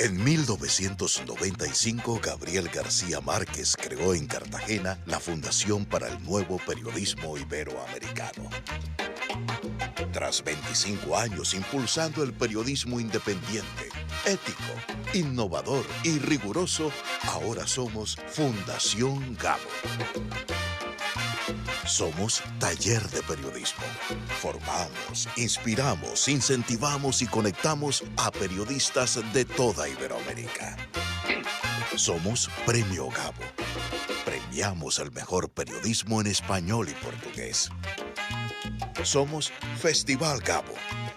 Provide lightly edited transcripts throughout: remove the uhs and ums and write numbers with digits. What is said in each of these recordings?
En 1995, Gabriel García Márquez creó en Cartagena la Fundación para el Nuevo Periodismo Iberoamericano. Tras 25 años impulsando el periodismo independiente, ético, innovador y riguroso, ahora somos Fundación Gabo. Somos Taller de Periodismo. Formamos, inspiramos, incentivamos y conectamos a periodistas de toda Iberoamérica. Somos Premio Gabo. Premiamos el mejor periodismo en español y portugués. Somos Festival Gabo.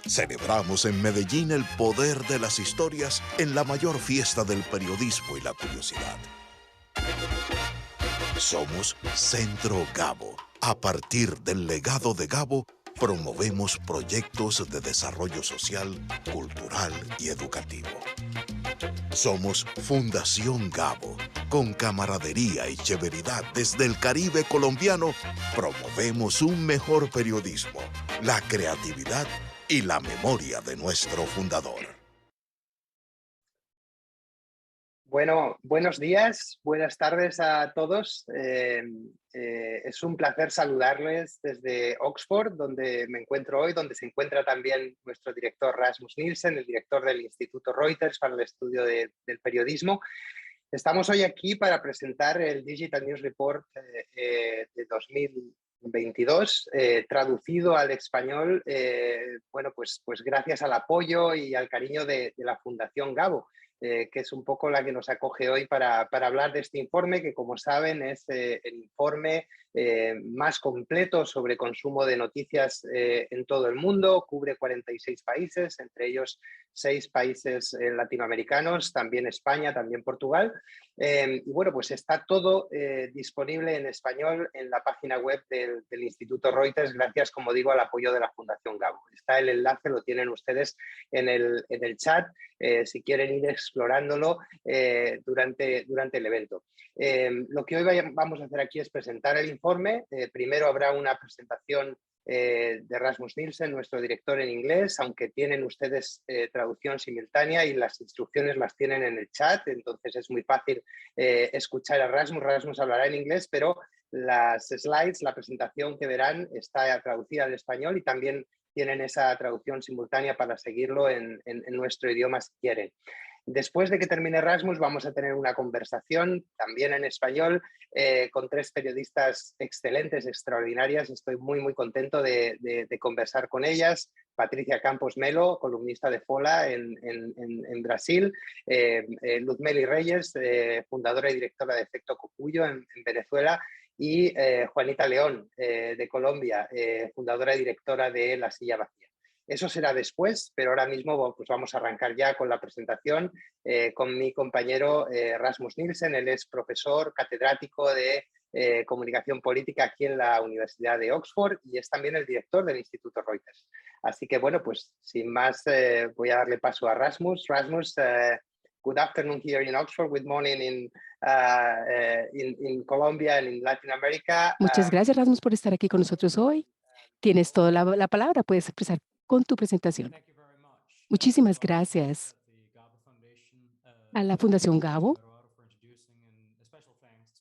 Celebramos en Medellín el poder de las historias en la mayor fiesta del periodismo y la curiosidad. Somos Centro Gabo. A partir del legado de Gabo, promovemos proyectos de desarrollo social, cultural y educativo. Somos Fundación Gabo. Con camaradería y chéveridad desde el Caribe colombiano, promovemos un mejor periodismo, la creatividad y la memoria de nuestro fundador. Bueno, buenos días, buenas tardes a todos. Es un placer saludarles desde Oxford, donde me encuentro hoy, donde se encuentra también nuestro director Rasmus Nielsen, el director del Instituto Reuters para el estudio del periodismo. Estamos hoy aquí para presentar el Digital News Report de 2022, traducido al español, bueno, pues gracias al apoyo y al cariño de la Fundación Gabo. Que es un poco la que nos acoge hoy para hablar de este informe, que como saben es el informe más completo sobre consumo de noticias en todo el mundo, cubre 46 países, entre ellos 6 países latinoamericanos, también España, también Portugal. Y bueno, pues está todo disponible en español en la página web del Instituto Reuters, gracias, como digo, al apoyo de la Fundación Gabo. Está el enlace, lo tienen ustedes en el chat, si quieren ir explorándolo durante el evento. Lo que hoy vamos a hacer aquí es presentar el informe. Primero habrá una presentación de Rasmus Nielsen, nuestro director en inglés, aunque tienen ustedes traducción simultánea y las instrucciones las tienen en el chat, entonces es muy fácil escuchar a Rasmus. Rasmus hablará en inglés, pero las slides, la presentación que verán está traducida al español y también tienen esa traducción simultánea para seguirlo en nuestro idioma si quieren. Después de que termine Rasmus vamos a tener una conversación también en español con 3 periodistas excelentes, extraordinarias. Estoy muy contento de conversar con ellas. Patricia Campos Melo, columnista de Fola en Brasil. Luzmeli Reyes, fundadora y directora de Efecto Cocuyo en Venezuela. Y Juanita León, de Colombia, fundadora y directora de La Silla Vacía. Eso será después, pero ahora mismo pues vamos a arrancar ya con la presentación con mi compañero Rasmus Nielsen. Él es profesor catedrático de comunicación política aquí en la Universidad de Oxford y es también el director del Instituto Reuters. Así que bueno, pues sin más voy a darle paso a Rasmus. Rasmus, good afternoon here in Oxford, good morning in Colombia and in Latin America. Muchas gracias, Rasmus, por estar aquí con nosotros hoy. Tienes toda la palabra, puedes expresar con tu presentación. Muchísimas gracias a la Fundación Gabo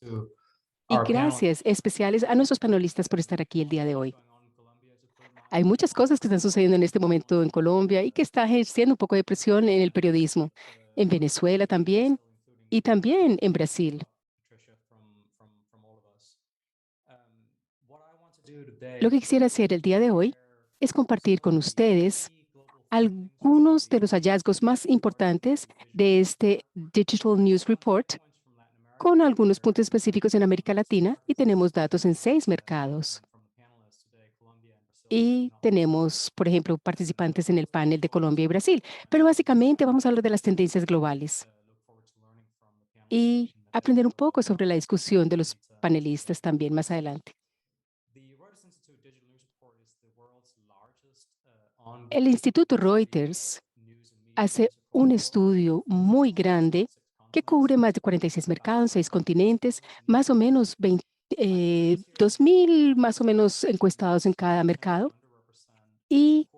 y gracias especiales a nuestros panelistas por estar aquí el día de hoy. Hay muchas cosas que están sucediendo en este momento en Colombia y que está ejerciendo un poco de presión en el periodismo, en Venezuela también y también en Brasil. Lo que quisiera hacer el día de hoy es compartir con ustedes algunos de los hallazgos más importantes de este Digital News Report con algunos puntos específicos en América Latina y tenemos datos en 6 mercados. Y tenemos, por ejemplo, participantes en el panel de Colombia y Brasil, pero básicamente vamos a hablar de las tendencias globales y aprender un poco sobre la discusión de los panelistas también más adelante. El Instituto Reuters hace un estudio muy grande que cubre más de 46 mercados, 6 continentes, más o menos 2,000 más o menos encuestados en cada mercado. Y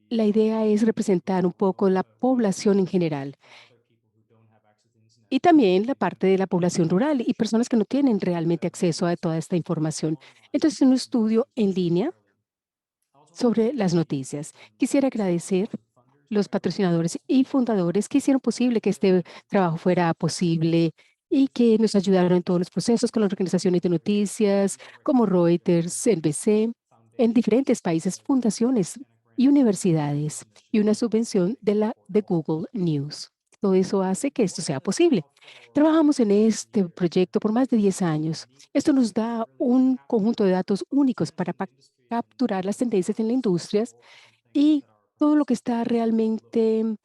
la idea es representar un poco la población en general y también la parte de la población rural y personas que no tienen realmente acceso a toda esta información. Entonces, un estudio en línea sobre las noticias. Quisiera agradecer los patrocinadores y fundadores que hicieron posible que este trabajo fuera posible y que nos ayudaron en todos los procesos con las organizaciones de noticias como Reuters, NBC, en diferentes países, fundaciones y universidades, y una subvención de Google News. Todo eso hace que esto sea posible. Trabajamos en este proyecto por más de 10 años. Esto nos da un conjunto de datos únicos para capturar las tendencias en la industria y todo lo que está realmente,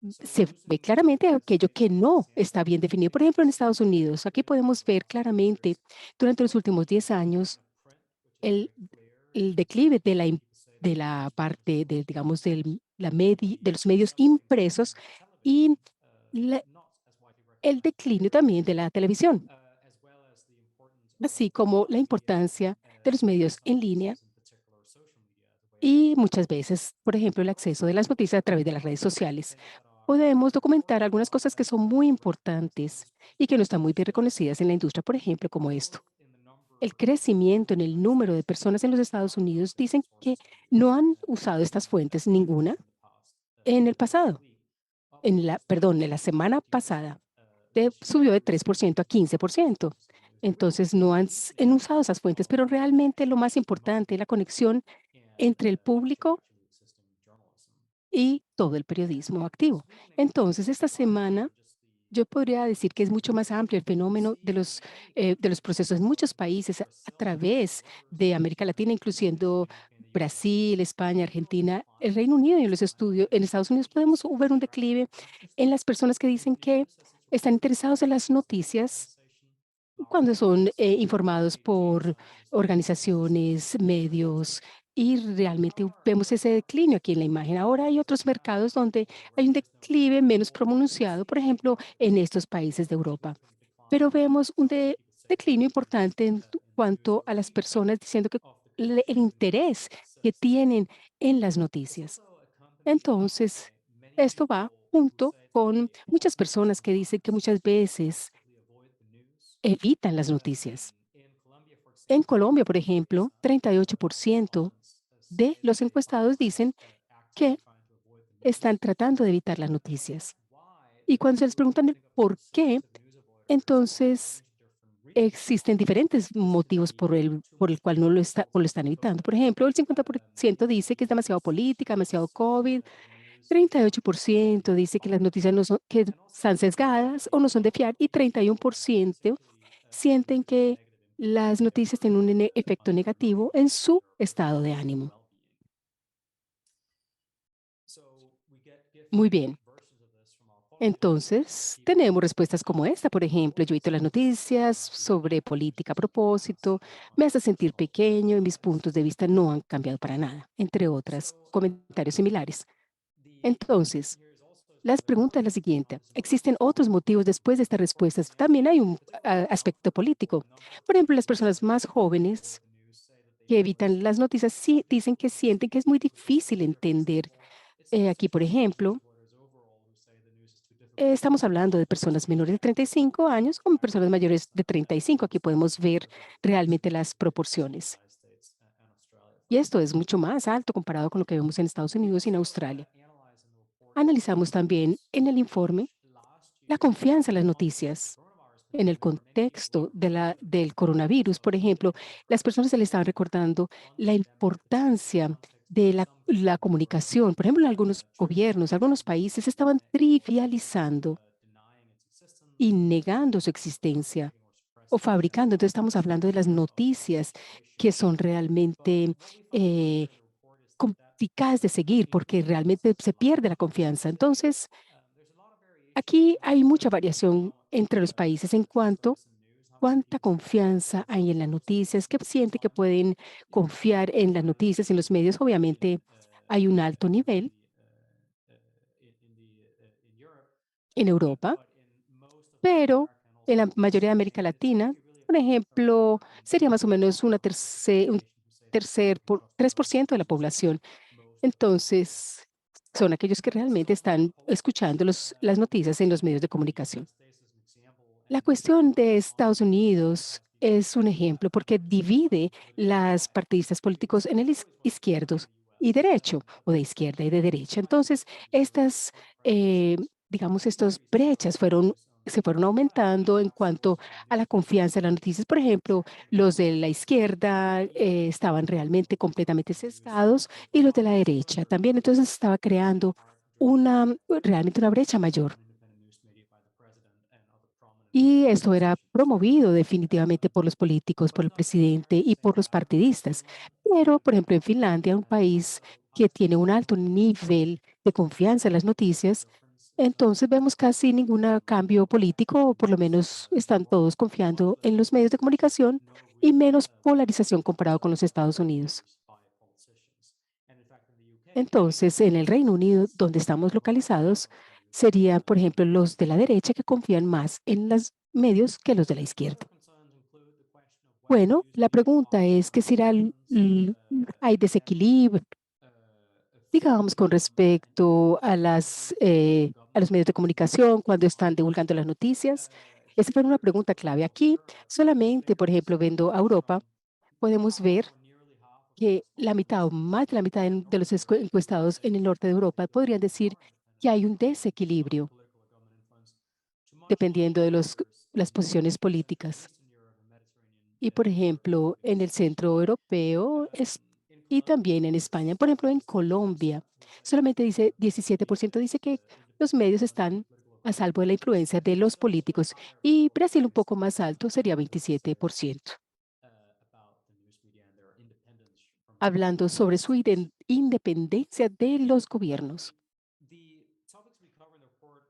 se ve claramente aquello que no está bien definido. Por ejemplo, en Estados Unidos, aquí podemos ver claramente durante los últimos 10 años el, el declive de la parte de, digamos, de los medios impresos y la- el decline también de la televisión, así como la importancia de los medios en línea y muchas veces, por ejemplo, el acceso de las noticias a través de las redes sociales. Podemos documentar algunas cosas que son muy importantes y que no están muy bien reconocidas en la industria, por ejemplo, como esto. El crecimiento en el número de personas en los Estados Unidos dicen que no han usado estas fuentes ninguna en el pasado. Perdón, en la semana pasada subió de 3% a 15%. Entonces, no han usado esas fuentes, pero realmente lo más importante es la conexión entre el público y todo el periodismo activo. Entonces, esta semana yo podría decir que es mucho más amplio el fenómeno de los procesos en muchos países a través de América Latina, incluyendo Brasil, España, Argentina, el Reino Unido y en los estudios. En Estados Unidos podemos ver un declive en las personas que dicen que están interesados en las noticias cuando son informados por organizaciones, medios, y realmente vemos ese declinio aquí en la imagen. Ahora hay otros mercados donde hay un declive menos pronunciado, por ejemplo, en estos países de Europa. Pero vemos un declinio importante en cuanto a las personas diciendo que el interés que tienen en las noticias. Entonces, esto va junto con muchas personas que dicen que muchas veces evitan las noticias. En Colombia, por ejemplo, 38% de los encuestados dicen que están tratando de evitar las noticias. Y cuando se les preguntan el por qué, entonces existen diferentes motivos por el cual no lo, está, o lo están evitando. Por ejemplo, el 50% dice que es demasiado política, demasiado COVID, 38% dice que las noticias no son, que están sesgadas o no son de fiar, y 31% sienten que las noticias tienen un efecto negativo en su estado de ánimo. Muy bien. Entonces, tenemos respuestas como esta, por ejemplo, yo evito las noticias sobre política a propósito, me hace sentir pequeño y mis puntos de vista no han cambiado para nada, entre otras comentarios similares. Entonces, las preguntas es la siguiente. ¿Existen otros motivos después de estas respuestas? También hay un aspecto político. Por ejemplo, las personas más jóvenes que evitan las noticias sí dicen que sienten que es muy difícil entender. Aquí, por ejemplo, estamos hablando de personas menores de 35 años como personas mayores de 35. Aquí podemos ver realmente las proporciones. Y esto es mucho más alto comparado con lo que vemos en Estados Unidos y en Australia. Analizamos también en el informe la confianza en las noticias. En el contexto del coronavirus, por ejemplo, las personas se le estaban recordando la importancia de la comunicación. Por ejemplo, en algunos gobiernos, algunos países estaban trivializando y negando su existencia o fabricando. Entonces estamos hablando de las noticias que son realmente eh, complicadas de seguir porque realmente se pierde la confianza. Entonces, aquí hay mucha variación entre los países en cuanto cuánta confianza hay en las noticias, qué siente que pueden confiar en las noticias, en los medios. Obviamente hay un alto nivel en Europa, pero en la mayoría de América Latina, por ejemplo, sería más o menos un tercer, 3% de la población. Entonces, son aquellos que realmente están escuchando las noticias en los medios de comunicación. La cuestión de Estados Unidos es un ejemplo porque divide las partidistas políticos en el izquierdos y derecho, o de izquierda y de derecha. Entonces, estas, eh, digamos, estas brechas se fueron aumentando en cuanto a la confianza en las noticias. Por ejemplo, los de la izquierda estaban realmente completamente sesgados y los de la derecha también. Entonces, estaba creando realmente una brecha mayor. Y esto era promovido definitivamente por los políticos, por el presidente y por los partidistas. Pero, por ejemplo, en Finlandia, un país que tiene un alto nivel de confianza en las noticias, entonces vemos casi ningún cambio político, o por lo menos están todos confiando en los medios de comunicación y menos polarización comparado con los Estados Unidos. Entonces, en el Reino Unido, donde estamos localizados, serían, por ejemplo, los de la derecha que confían más en los medios que los de la izquierda. Bueno, la pregunta es que si hay desequilibrio, digamos, con respecto a a los medios de comunicación cuando están divulgando las noticias. Esa fue una pregunta clave. Aquí, solamente, por ejemplo, viendo a Europa, podemos ver que la mitad o más de la mitad de los encuestados en el norte de Europa podrían decir que hay un desequilibrio dependiendo de las posiciones políticas. Y, por ejemplo, en el centro europeo y también en España, por ejemplo, en Colombia, solamente dice 17% dice que los medios están a salvo de la influencia de los políticos y Brasil un poco más alto sería 27%. Hablando sobre su independencia de los gobiernos.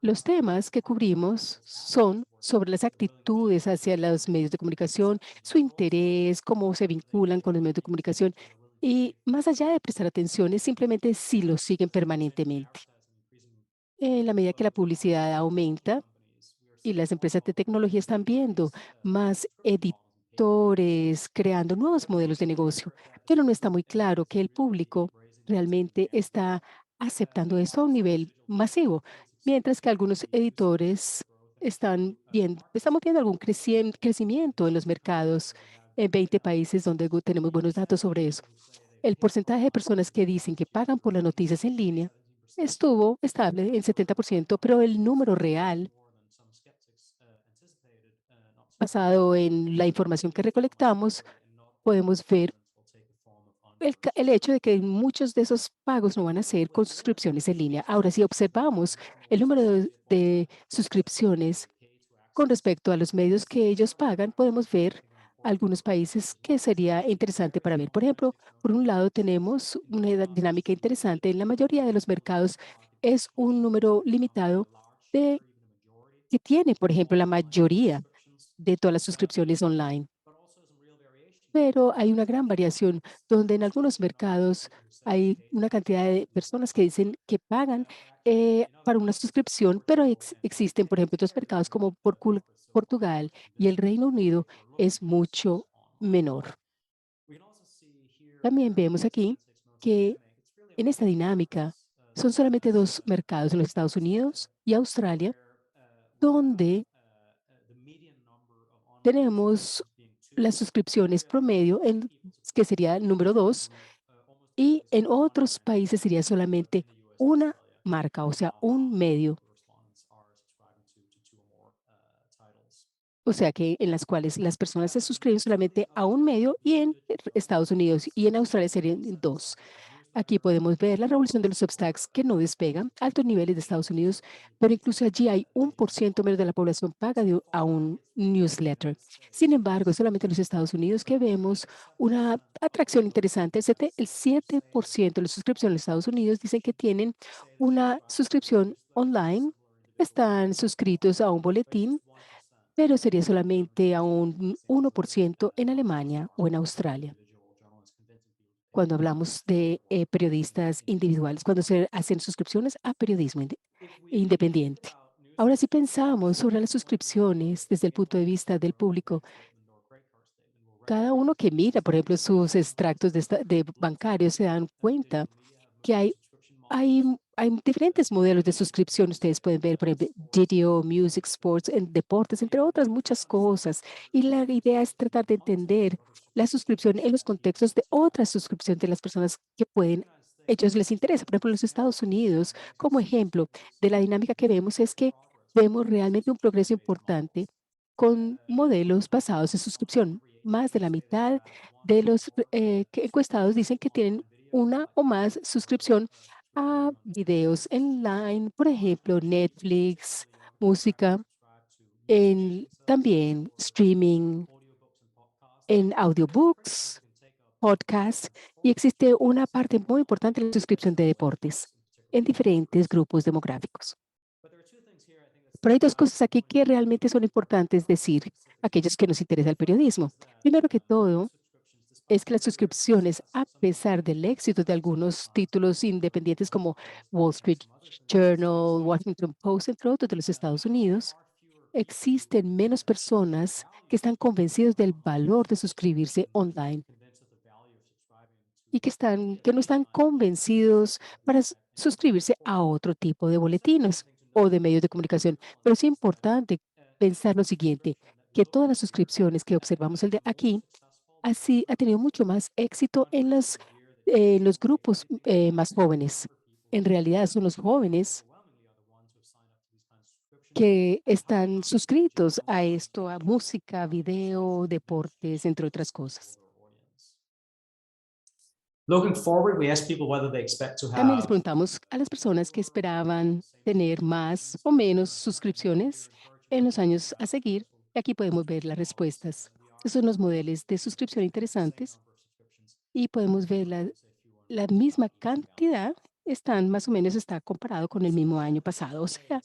Los temas que cubrimos son sobre las actitudes hacia los medios de comunicación, su interés, cómo se vinculan con los medios de comunicación y más allá de prestar atención es simplemente si los siguen permanentemente. En la medida que la publicidad aumenta y las empresas de tecnología están viendo más editores creando nuevos modelos de negocio, pero no está muy claro que el público realmente está aceptando esto a un nivel masivo, mientras que algunos editores estamos viendo algún crecimiento en los mercados en 20 países donde tenemos buenos datos sobre eso. El porcentaje de personas que dicen que pagan por las noticias en línea estuvo estable en 70%, pero el número real basado en la información que recolectamos, podemos ver el hecho de que muchos de esos pagos no van a ser con suscripciones en línea. Ahora, si observamos el número de suscripciones con respecto a los medios que ellos pagan, podemos ver algunos países que sería interesante para ver. Por ejemplo, por un lado tenemos una dinámica interesante. En la mayoría de los mercados es un número limitado de que tiene, por ejemplo, la mayoría de todas las suscripciones online. Pero hay una gran variación donde en algunos mercados hay una cantidad de personas que dicen que pagan para una suscripción, pero existen, por ejemplo, otros mercados como Portugal y el Reino Unido es mucho menor. También vemos aquí que en esta dinámica son solamente dos mercados en los Estados Unidos y Australia, donde tenemos las suscripciones promedio, que sería el número 2, y en otros países sería solamente una marca, o sea, un medio. O sea, que en las cuales las personas se suscriben solamente a un medio y en Estados Unidos y en Australia serían dos. Aquí podemos ver la revolución de los Substacks que no despegan, altos niveles de Estados Unidos, pero incluso allí hay 1% menos de la población paga a un newsletter. Sin embargo, es solamente en los Estados Unidos que vemos una atracción interesante. El 7% de los suscripciones en los Estados Unidos dicen que tienen una suscripción online, están suscritos a un boletín, pero sería solamente a un 1% en Alemania o en Australia cuando hablamos de periodistas individuales, cuando se hacen suscripciones a periodismo independiente. Ahora, si pensamos sobre las suscripciones desde el punto de vista del público, cada uno que mira, por ejemplo, sus extractos de bancarios se dan cuenta que hay hay diferentes modelos de suscripción. Ustedes pueden ver, por ejemplo, video, music, sports, en deportes, entre otras muchas cosas. Y la idea es tratar de entender la suscripción en los contextos de otra suscripción de las personas que pueden, ellos les interesa. Por ejemplo, en los Estados Unidos, como ejemplo de la dinámica que vemos, es que vemos realmente un progreso importante con modelos basados en suscripción. Más de la mitad de los encuestados dicen que tienen una o más suscripción a videos online, por ejemplo, Netflix, música, también streaming, en audiobooks, podcasts, y existe una parte muy importante de la suscripción de deportes en diferentes grupos demográficos. Pero hay dos cosas aquí que realmente son importantes decir a aquellos que nos interesa el periodismo. Primero que todo, es que las suscripciones, a pesar del éxito de algunos títulos independientes como Wall Street Journal, Washington Post, entre otros de los Estados Unidos, existen menos personas que están convencidos del valor de suscribirse online y que no están convencidos para suscribirse a otro tipo de boletines o de medios de comunicación. Pero es importante pensar lo siguiente, que todas las suscripciones que observamos el de aquí así ha tenido mucho más éxito en los grupos más jóvenes. En realidad son los jóvenes que están suscritos a esto, a música, video, deportes, entre otras cosas. Looking forward, we asked people whether they expect to También les have preguntamos a las personas que esperaban tener más o menos suscripciones en los años a seguir. Y aquí podemos ver las respuestas. Estos son los modelos de suscripción interesantes y podemos ver la misma cantidad, están más o menos está comparado con el mismo año pasado. O sea,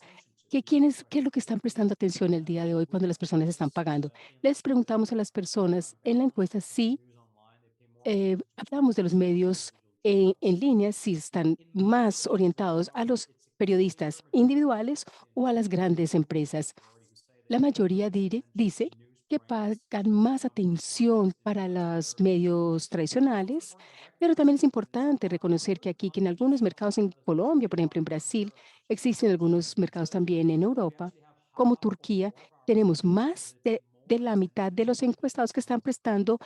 ¿qué es lo que están prestando atención el día de hoy cuando las personas están pagando? Les preguntamos a las personas en la encuesta si hablamos de los medios en línea, si están más orientados a los periodistas individuales o a las grandes empresas. La mayoría dice que pagan más atención para los medios tradicionales, pero también es importante reconocer que aquí, que en algunos mercados en Colombia, por ejemplo, en Brasil, existen algunos mercados también en Europa, como Turquía, tenemos más de la mitad de los encuestados que están prestando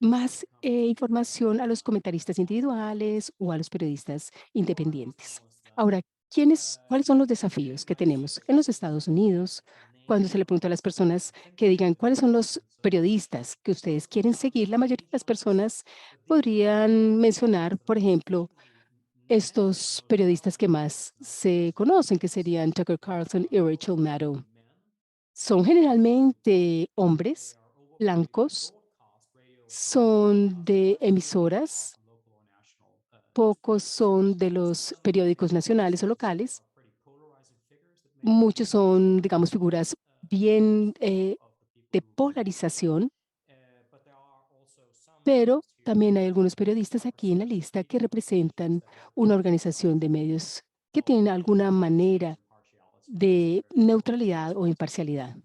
más información a los comentaristas individuales o a los periodistas independientes. Ahora, cuáles son los desafíos que tenemos en los Estados Unidos? Cuando se le pregunta a las personas que digan cuáles son los periodistas que ustedes quieren seguir, la mayoría de las personas podrían mencionar, por ejemplo, estos periodistas que más se conocen, que serían Tucker Carlson y Rachel Maddow. Son generalmente hombres blancos, son de emisoras, pocos son de los periódicos nacionales o locales, muchos son, digamos, figuras bien de polarización, pero también hay algunos periodistas aquí en la lista que representan una organización de medios que tienen alguna manera de neutralidad o imparcialidad.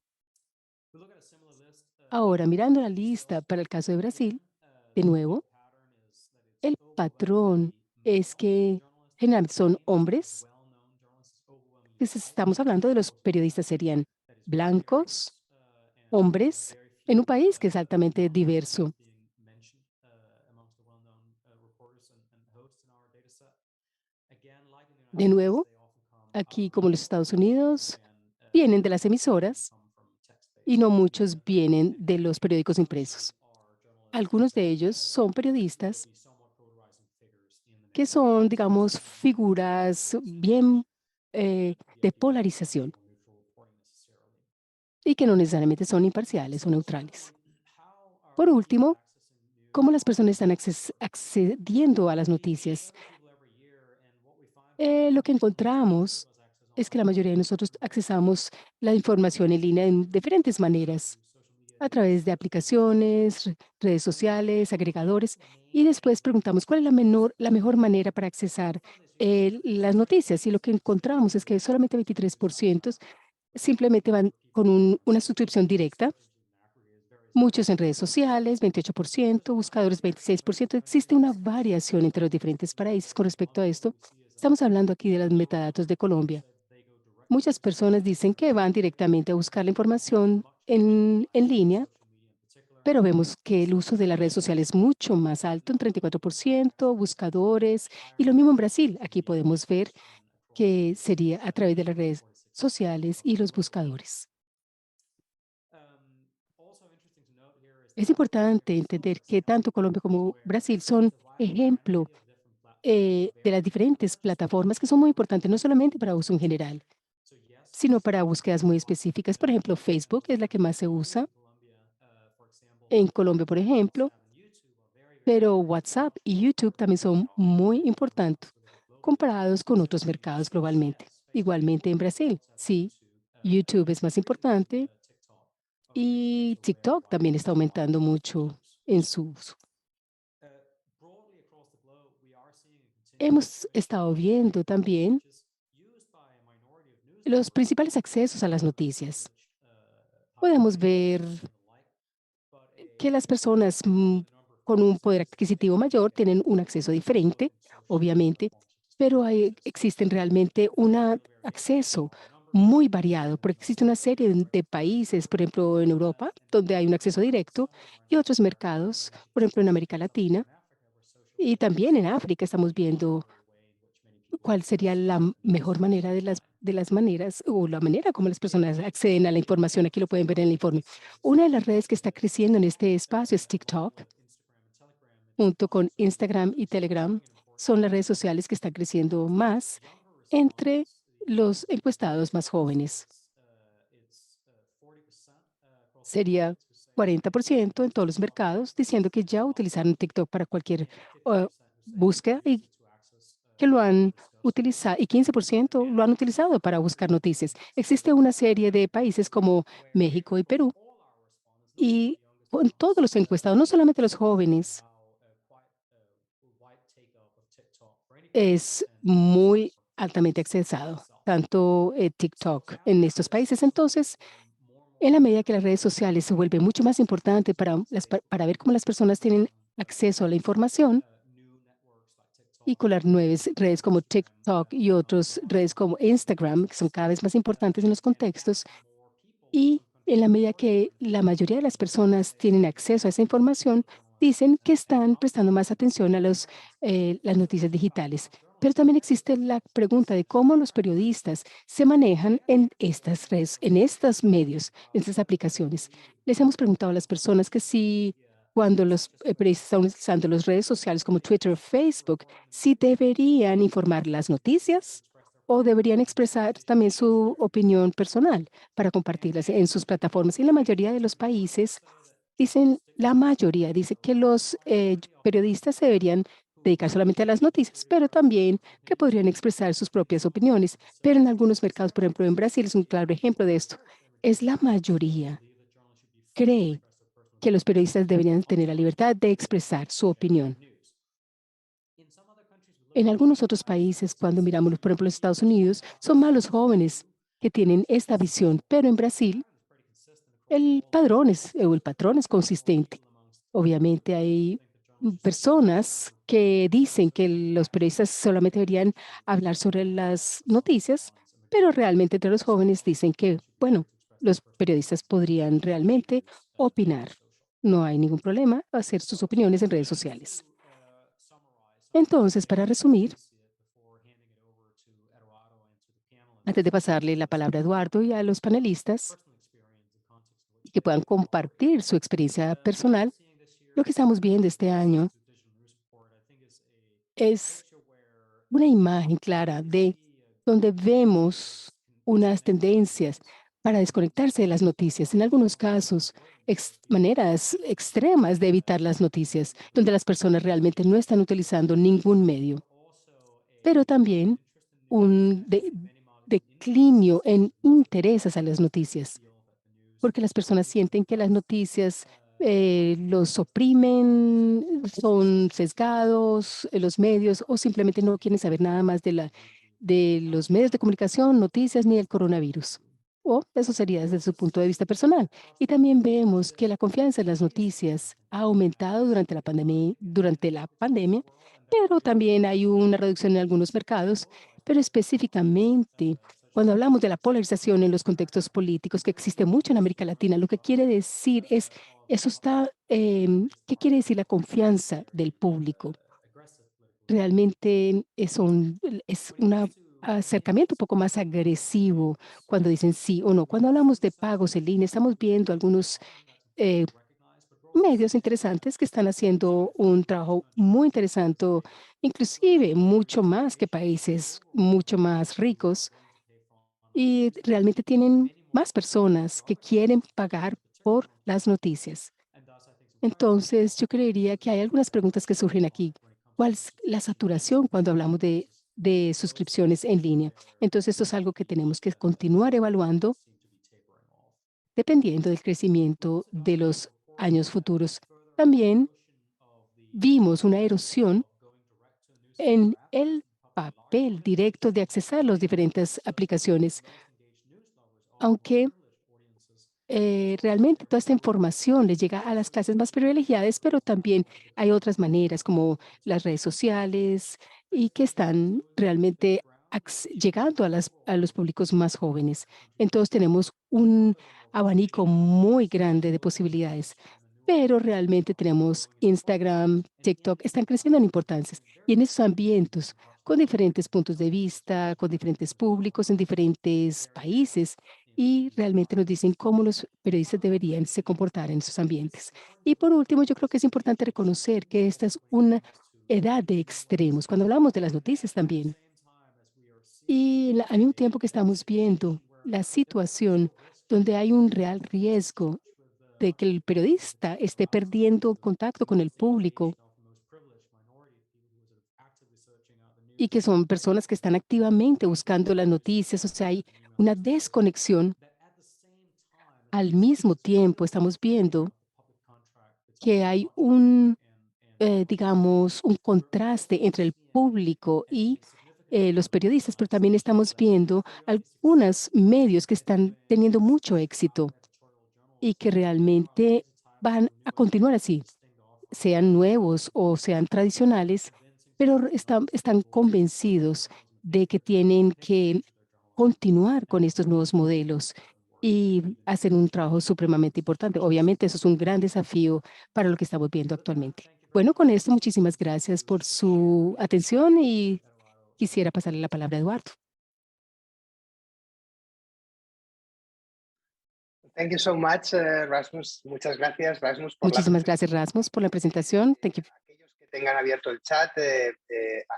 Ahora, mirando la lista para el caso de Brasil, de nuevo, el patrón es que generalmente son hombres. Pues estamos hablando de los periodistas serían blancos, hombres, en un país que es altamente diverso. De nuevo, aquí como los Estados Unidos, vienen de las emisoras y no muchos vienen de los periódicos impresos. Algunos de ellos son periodistas que son, digamos, figuras bien de polarización y que no necesariamente son imparciales o neutrales. Por último, ¿cómo las personas están accediendo a las noticias? Lo que encontramos es que la mayoría de nosotros accesamos la información en línea en diferentes maneras, a través de aplicaciones, redes sociales, agregadores, y después preguntamos cuál es la mejor manera para accesar las noticias. Y lo que encontramos es que solamente 23% simplemente van con una suscripción directa, muchos en redes sociales, 28%, buscadores 26%. Existe una variación entre los diferentes países con respecto a esto. Estamos hablando aquí de los metadatos de Colombia. Muchas personas dicen que van directamente a buscar la información en línea, pero vemos que el uso de las redes sociales es mucho más alto, un 34%, buscadores, y lo mismo en Brasil. Aquí podemos ver que sería a través de las redes sociales y los buscadores. Es importante entender que tanto Colombia como Brasil son ejemplo de las diferentes plataformas que son muy importantes, no solamente para uso en general, sino para búsquedas muy específicas. Por ejemplo, Facebook es la que más se usa en Colombia, por ejemplo, pero WhatsApp y YouTube también son muy importantes comparados con otros mercados globalmente. Igualmente en Brasil, sí, YouTube es más importante y TikTok también está aumentando mucho en su uso. Hemos estado viendo también los principales accesos a las noticias. Podemos ver que las personas con un poder adquisitivo mayor tienen un acceso diferente, obviamente, pero existen realmente un acceso muy variado, porque existe una serie de países, por ejemplo, en Europa, donde hay un acceso directo, y otros mercados, por ejemplo, en América Latina, y también en África estamos viendo cuál sería la mejor manera de las maneras o la manera como las personas acceden a la información. Aquí lo pueden ver en el informe. Una de las redes que está creciendo en este espacio es TikTok, junto con Instagram y Telegram. Son las redes sociales que están creciendo más entre los encuestados más jóvenes. Sería 40% en todos los mercados, diciendo que ya utilizaron TikTok para cualquier búsqueda y que lo han utilizado, y 15% lo han utilizado para buscar noticias. Existe una serie de países como México y Perú, y con todos los encuestados, no solamente los jóvenes, es muy altamente accesado, tanto TikTok en estos países. Entonces, en la medida que las redes sociales se vuelven mucho más importantes para ver cómo las personas tienen acceso a la información, y con las nuevas redes como TikTok y otras redes como Instagram, que son cada vez más importantes en los contextos, y en la medida que la mayoría de las personas tienen acceso a esa información, dicen que están prestando más atención a las noticias digitales. Pero también existe la pregunta de cómo los periodistas se manejan en estas redes, en estos medios, en estas aplicaciones. Les hemos preguntado a las personas que si cuando los periodistas están utilizando las redes sociales como Twitter o Facebook, si deberían informar las noticias o deberían expresar también su opinión personal para compartirlas en sus plataformas. Y la mayoría de los países la mayoría dice que los periodistas se deberían dedicar solamente a las noticias, pero también que podrían expresar sus propias opiniones. Pero en algunos mercados, por ejemplo, en Brasil es un claro ejemplo de esto. Es la mayoría cree que los periodistas deberían tener la libertad de expresar su opinión. En algunos otros países, cuando miramos, por ejemplo, los Estados Unidos, son más los jóvenes que tienen esta visión, pero en Brasil el patrón es consistente. Obviamente hay personas que dicen que los periodistas solamente deberían hablar sobre las noticias, pero realmente entre los jóvenes dicen que, bueno, los periodistas podrían realmente opinar. No hay ningún problema hacer sus opiniones en redes sociales. Entonces, para resumir, antes de pasarle la palabra a Eduardo y a los panelistas, y que puedan compartir su experiencia personal, lo que estamos viendo este año es una imagen clara de donde vemos unas tendencias para desconectarse de las noticias. En algunos casos, maneras extremas de evitar las noticias, donde las personas realmente no están utilizando ningún medio, pero también un declinio en intereses a las noticias, porque las personas sienten que las noticias los oprimen, son sesgados, los medios, o simplemente no quieren saber nada más de los medios de comunicación, noticias, ni el coronavirus. O eso sería desde su punto de vista personal. Y también vemos que la confianza en las noticias ha aumentado durante la pandemia, pero también hay una reducción en algunos mercados, pero específicamente cuando hablamos de la polarización en los contextos políticos que existe mucho en América Latina, lo que quiere decir es, eso está, ¿qué quiere decir la confianza del público? Realmente es un acercamiento un poco más agresivo cuando dicen sí o no. Cuando hablamos de pagos en línea, estamos viendo algunos eh, medios interesantes que están haciendo un trabajo muy interesante, inclusive mucho más que países mucho más ricos y realmente tienen más personas que quieren pagar por las noticias. Entonces, yo creería que hay algunas preguntas que surgen aquí. ¿Cuál es la saturación cuando hablamos de suscripciones en línea? Entonces, esto es algo que tenemos que continuar evaluando dependiendo del crecimiento de los años futuros. También vimos una erosión en el papel directo de accesar las diferentes aplicaciones, aunque realmente toda esta información les llega a las clases más privilegiadas, pero también hay otras maneras como las redes sociales y que están realmente llegando a los públicos más jóvenes. Entonces tenemos un abanico muy grande de posibilidades, pero realmente tenemos Instagram, TikTok, están creciendo en importancia y en esos ambientes con diferentes puntos de vista, con diferentes públicos en diferentes países y realmente nos dicen cómo los periodistas deberían se comportar en esos ambientes. Y por último, yo creo que es importante reconocer que esta es una edad de extremos, cuando hablamos de las noticias también. Y al mismo tiempo que estamos viendo la situación donde hay un real riesgo de que el periodista esté perdiendo contacto con el público y que son personas que están activamente buscando las noticias, o sea, hay una desconexión. Al mismo tiempo, estamos viendo que hay digamos, un contraste entre el público y los periodistas, pero también estamos viendo algunos medios que están teniendo mucho éxito y que realmente van a continuar así, sean nuevos o sean tradicionales, pero están convencidos de que tienen que continuar con estos nuevos modelos y hacer un trabajo supremamente importante. Obviamente, eso es un gran desafío para lo que estamos viendo actualmente. Bueno, con esto, muchísimas gracias por su atención y quisiera pasarle la palabra a Eduardo. Thank you so much, Rasmus. Muchas gracias, Rasmus, por la Muchísimas presentación. gracias, Rasmus, por la presentación. Thank you. Aquellos que tengan abierto el chat,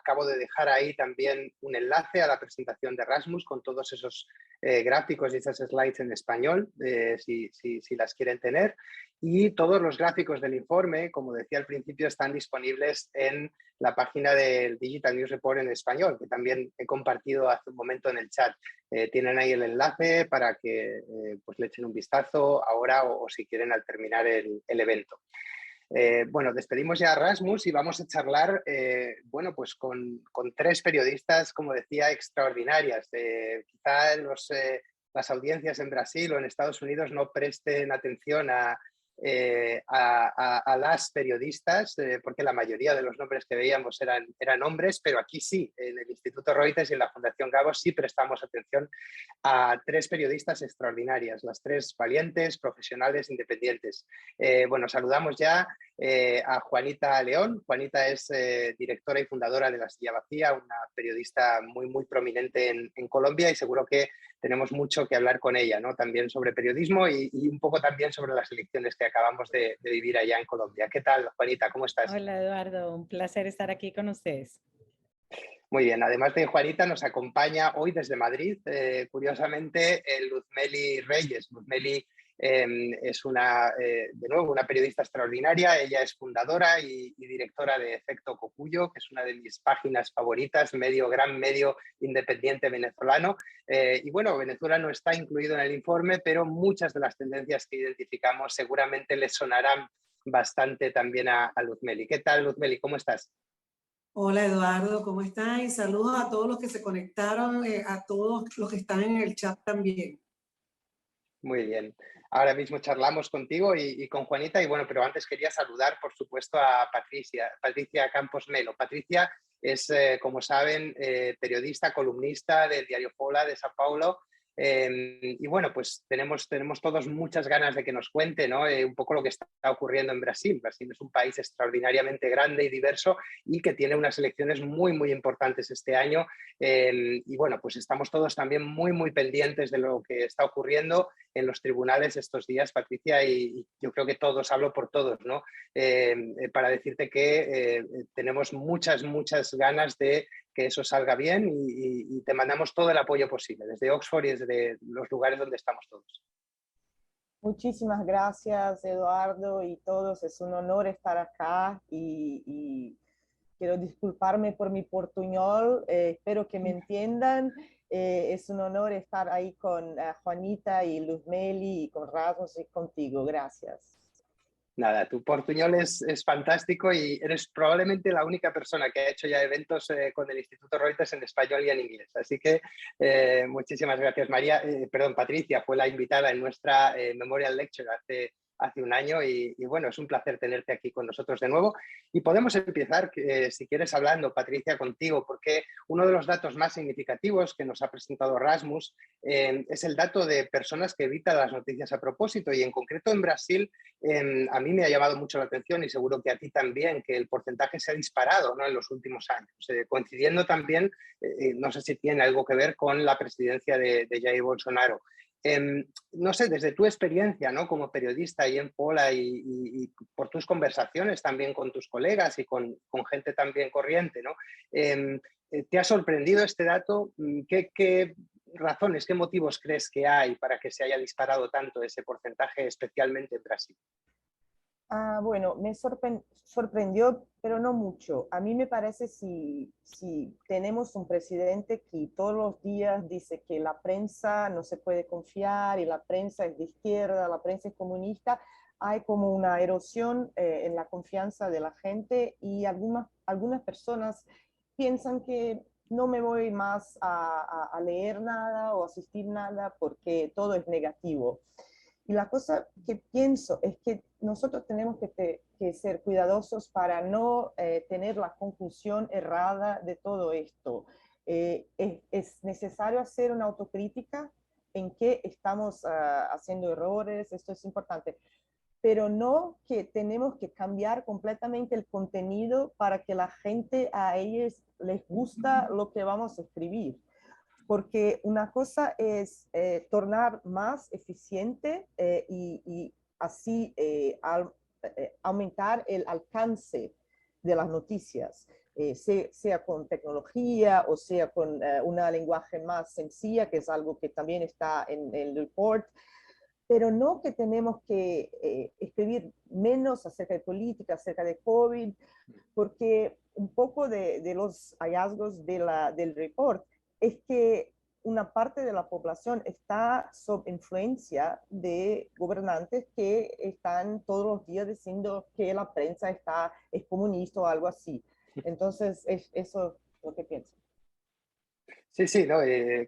acabo de dejar ahí también un enlace a la presentación de Rasmus con todos esos gráficos y esas slides en español, si las quieren tener. Y todos los gráficos del informe, como decía al principio, están disponibles en la página del Digital News Report en español, que también he compartido hace un momento en el chat. Tienen ahí el enlace para que pues le echen un vistazo ahora o si quieren al terminar el evento. Bueno, despedimos ya a Rasmus y vamos a charlar bueno, pues con tres periodistas, como decía, extraordinarias. Quizá las audiencias en Brasil o en Estados Unidos no presten atención a las periodistas, porque la mayoría de los nombres que veíamos eran hombres, pero aquí sí, en el Instituto Reuters y en la Fundación Gavos sí prestamos atención a tres periodistas extraordinarias, las tres valientes, profesionales, independientes. Bueno, saludamos ya a Juanita León. Juanita es directora y fundadora de La Silla Vacía, una periodista muy, muy prominente en Colombia y seguro que tenemos mucho que hablar con ella, ¿no? También sobre periodismo y un poco también sobre las elecciones que acabamos de vivir allá en Colombia. ¿Qué tal, Juanita? ¿Cómo estás? Hola, Eduardo. Un placer estar aquí con ustedes. Muy bien, además de Juanita, nos acompaña hoy desde Madrid, curiosamente, Luzmeli Reyes. Luzmeli es de nuevo, una periodista extraordinaria. Ella es fundadora y directora de Efecto Cocuyo, que es una de mis páginas favoritas, gran medio independiente venezolano. Y bueno, Venezuela no está incluido en el informe, pero muchas de las tendencias que identificamos seguramente les sonarán bastante también a Luzmeli. ¿Qué tal, Luzmeli? ¿Cómo estás? Hola Eduardo, ¿cómo estás? Y saludos a todos los que se conectaron, a todos los que están en el chat también. Muy bien. Ahora mismo charlamos contigo y con Juanita y bueno, pero antes quería saludar, por supuesto, a Patricia Campos Melo. Patricia es, como saben, periodista, columnista del diario Pola de Sao Paulo. Y bueno, pues tenemos todos muchas ganas de que nos cuente, ¿no? Un poco lo que está ocurriendo en Brasil. Brasil es un país extraordinariamente grande y diverso y que tiene unas elecciones muy, muy importantes este año. Y bueno, pues estamos todos también muy, muy pendientes de lo que está ocurriendo en los tribunales estos días, Patricia, y yo creo que todos, hablo por todos, ¿no? Para decirte que tenemos muchas, muchas ganas de que eso salga bien y te mandamos todo el apoyo posible, desde Oxford y desde los lugares donde estamos todos. Muchísimas gracias, Eduardo, y todos. Es un honor estar acá y quiero disculparme por mi portuñol. Espero que me entiendan. Es un honor estar ahí con Juanita y Luzmeli y con Rasmus y contigo. Gracias. Nada, tu portuñol es fantástico y eres probablemente la única persona que ha hecho ya eventos con el Instituto Reuters en español y en inglés. Así que muchísimas gracias, María. Perdón, Patricia fue la invitada en nuestra Memorial Lecture hace un año y bueno, es un placer tenerte aquí con nosotros de nuevo. Y podemos empezar, si quieres, hablando, Patricia, contigo, porque uno de los datos más significativos que nos ha presentado Rasmus es el dato de personas que evitan las noticias a propósito y en concreto en Brasil. A mí me ha llamado mucho la atención y seguro que a ti también, que el porcentaje se ha disparado, ¿no?, en los últimos años, coincidiendo también, no sé si tiene algo que ver con la presidencia de Jair Bolsonaro. No sé, desde tu experiencia, ¿no?, como periodista ahí en Pola y por tus conversaciones también con tus colegas y con gente también corriente, ¿no? ¿Te ha sorprendido este dato? ¿Qué razones, qué motivos crees que hay para que se haya disparado tanto ese porcentaje, especialmente en Brasil? Bueno, me sorprendió, pero no mucho. A mí me parece si tenemos un presidente que todos los días dice que la prensa no se puede confiar y la prensa es de izquierda, la prensa es comunista, hay como una erosión en la confianza de la gente y algunas personas piensan que no me voy más a leer nada o asistir nada porque todo es negativo. Y la cosa que pienso es que nosotros tenemos que ser cuidadosos para no tener la conclusión errada de todo esto. Es necesario hacer una autocrítica en qué estamos haciendo errores, esto es importante, pero no que tenemos que cambiar completamente el contenido para que la gente, a ellos les gusta lo que vamos a escribir. Porque una cosa es tornar más eficiente y así aumentar el alcance de las noticias, sea con tecnología o sea con una lenguaje más sencilla, que es algo que también está en el report, pero no que tenemos que escribir menos acerca de política, acerca de COVID, porque un poco de los hallazgos del report es que una parte de la población está sob influencia de gobernantes que están todos los días diciendo que la prensa es comunista o algo así. Entonces, eso es lo que pienso. Sí, no,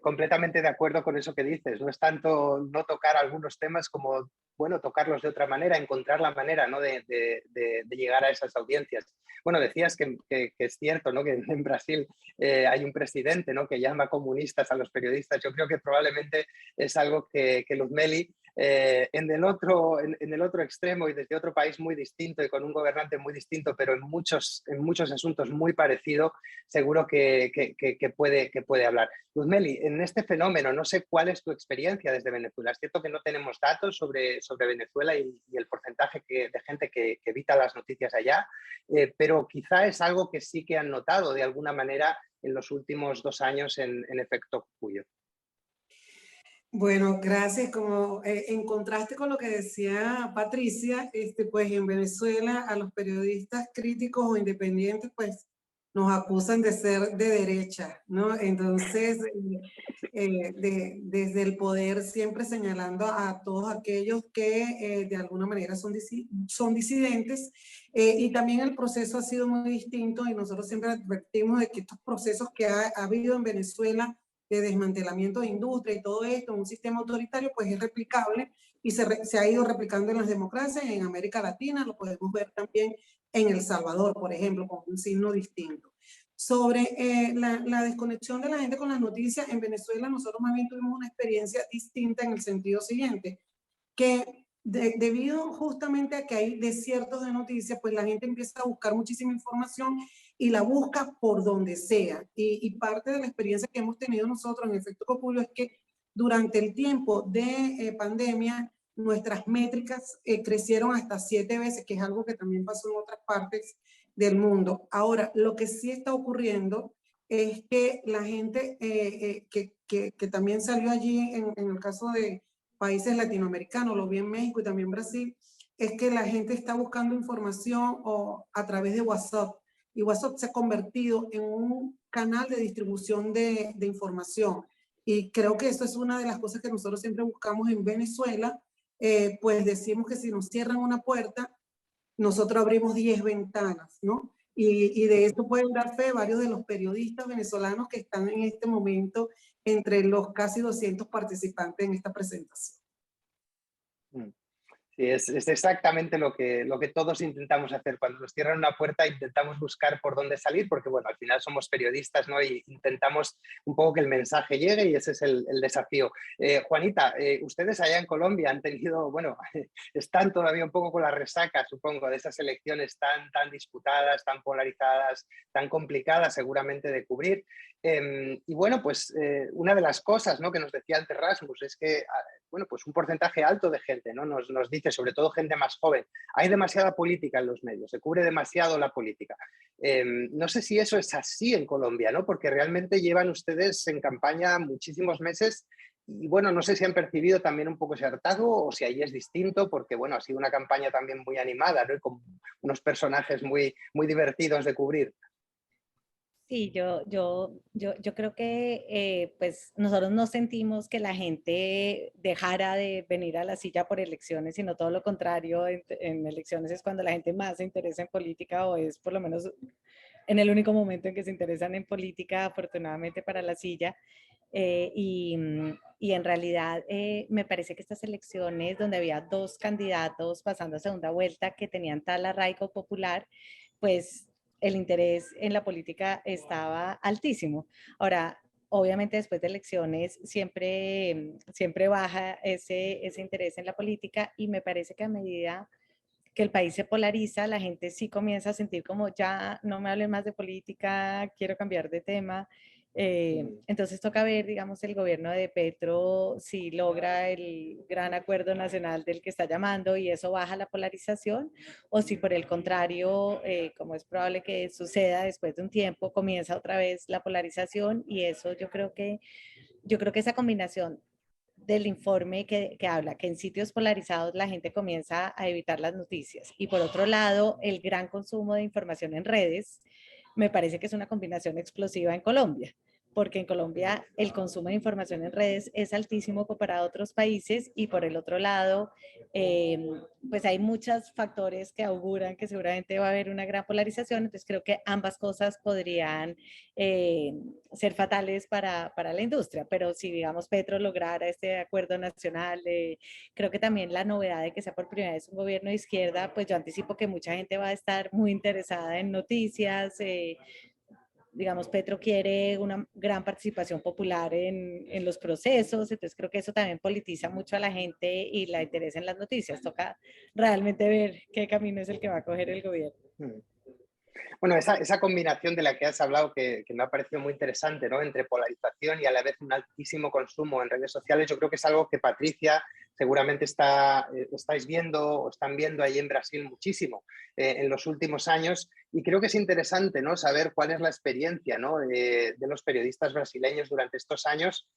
completamente de acuerdo con eso que dices. No es tanto no tocar algunos temas como, bueno, tocarlos de otra manera, encontrar la manera, ¿no?, de llegar a esas audiencias. Bueno, decías que es cierto, ¿no?, que en Brasil hay un presidente, ¿no?, que llama comunistas a los periodistas. Yo creo que probablemente es algo que Luzmeli, en el otro extremo y desde otro país muy distinto y con un gobernante muy distinto, pero en muchos asuntos muy parecido, seguro que puede hablar. Luzmeli, en este fenómeno, no sé cuál es tu experiencia desde Venezuela. Es cierto que no tenemos datos sobre Venezuela y el porcentaje de gente que evita las noticias allá, pero quizá es algo que sí que han notado de alguna manera en los últimos 2 años en efecto Cuyo. Bueno, gracias. Como en contraste con lo que decía Patricia, pues en Venezuela a los periodistas críticos o independientes pues nos acusan de ser de derecha, ¿no? Entonces, desde el poder siempre señalando a todos aquellos que de alguna manera son disidentes, y también el proceso ha sido muy distinto y nosotros siempre advertimos de que estos procesos que ha habido en Venezuela desmantelamiento de industria y todo esto, un sistema autoritario, pues es replicable y se ha ido replicando en las democracias, en América Latina, lo podemos ver también en El Salvador, por ejemplo, con un signo distinto. Sobre la desconexión de la gente con las noticias, en Venezuela nosotros más bien tuvimos una experiencia distinta en el sentido siguiente, que debido justamente a que hay desiertos de noticias, pues la gente empieza a buscar muchísima información y la busca por donde sea. Y parte de la experiencia que hemos tenido nosotros en Efecto Copulio es que durante el tiempo de pandemia, nuestras métricas crecieron hasta 7 veces, que es algo que también pasó en otras partes del mundo. Ahora, lo que sí está ocurriendo es que la gente que también salió allí en el caso de países latinoamericanos, lo vi en México y también Brasil, es que la gente está buscando información a través de WhatsApp. Y WhatsApp se ha convertido en un canal de distribución de información. Y creo que eso es una de las cosas que nosotros siempre buscamos en Venezuela. Pues decimos que si nos cierran una puerta, nosotros abrimos 10 ventanas, ¿no? Y de esto pueden dar fe varios de los periodistas venezolanos que están en este momento entre los casi 200 participantes en esta presentación. Sí, es exactamente lo que todos intentamos hacer. Cuando nos cierran una puerta intentamos buscar por dónde salir, porque bueno, al final somos periodistas, ¿no? Y intentamos un poco que el mensaje llegue y ese es el desafío. Juanita, ustedes allá en Colombia han tenido, bueno, están todavía un poco con la resaca, supongo, de esas elecciones tan disputadas, tan polarizadas, tan complicadas seguramente de cubrir. Y bueno, pues una de las cosas, ¿no?, que nos decía antes Rasmus es que, bueno, pues un porcentaje alto de gente, ¿no?, nos dice, sobre todo gente más joven, hay demasiada política en los medios, se cubre demasiado la política. No sé si eso es así en Colombia, ¿no?, porque realmente llevan ustedes en campaña muchísimos meses y bueno, no sé si han percibido también un poco ese hartazgo o si ahí es distinto, porque bueno, ha sido una campaña también muy animada, ¿no?, y con unos personajes muy divertidos de cubrir. Sí, yo creo que pues nosotros no sentimos que la gente dejara de venir a la silla por elecciones, sino todo lo contrario, en elecciones es cuando la gente más se interesa en política o es por lo menos en el único momento en que se interesan en política, afortunadamente para la silla. Y en realidad me parece que estas elecciones donde había 2 candidatos pasando a segunda vuelta que tenían tal arraigo popular, pues el interés en la política estaba altísimo. Ahora, obviamente después de elecciones siempre baja ese interés en la política y me parece que a medida que el país se polariza, la gente sí comienza a sentir como ya no me hablen más de política, quiero cambiar de tema. Entonces toca ver, digamos, el gobierno de Petro si logra el gran acuerdo nacional del que está llamando y eso baja la polarización, o si por el contrario, como es probable que suceda después de un tiempo, comienza otra vez la polarización y eso yo creo que esa combinación del informe que habla que en sitios polarizados la gente comienza a evitar las noticias y por otro lado el gran consumo de información en redes, me parece que es una combinación explosiva en Colombia, porque en Colombia el consumo de información en redes es altísimo comparado a otros países y por el otro lado, pues hay muchos factores que auguran que seguramente va a haber una gran polarización, entonces creo que ambas cosas podrían ser fatales para la industria, pero si digamos Petro lograra este acuerdo nacional, creo que también la novedad de que sea por primera vez un gobierno de izquierda, pues yo anticipo que mucha gente va a estar muy interesada en noticias, digamos, Petro quiere una gran participación popular en los procesos, entonces creo que eso también politiza mucho a la gente y la interesa en las noticias. Toca realmente ver qué camino es el que va a coger el gobierno. Bueno, esa combinación de la que has hablado que me ha parecido muy interesante, ¿no?, entre polarización y a la vez un altísimo consumo en redes sociales, yo creo que es algo que Patricia seguramente estáis viendo o están viendo ahí en Brasil muchísimo en los últimos años y creo que es interesante, ¿no?, saber cuál es la experiencia, ¿no?, de los periodistas brasileños durante estos años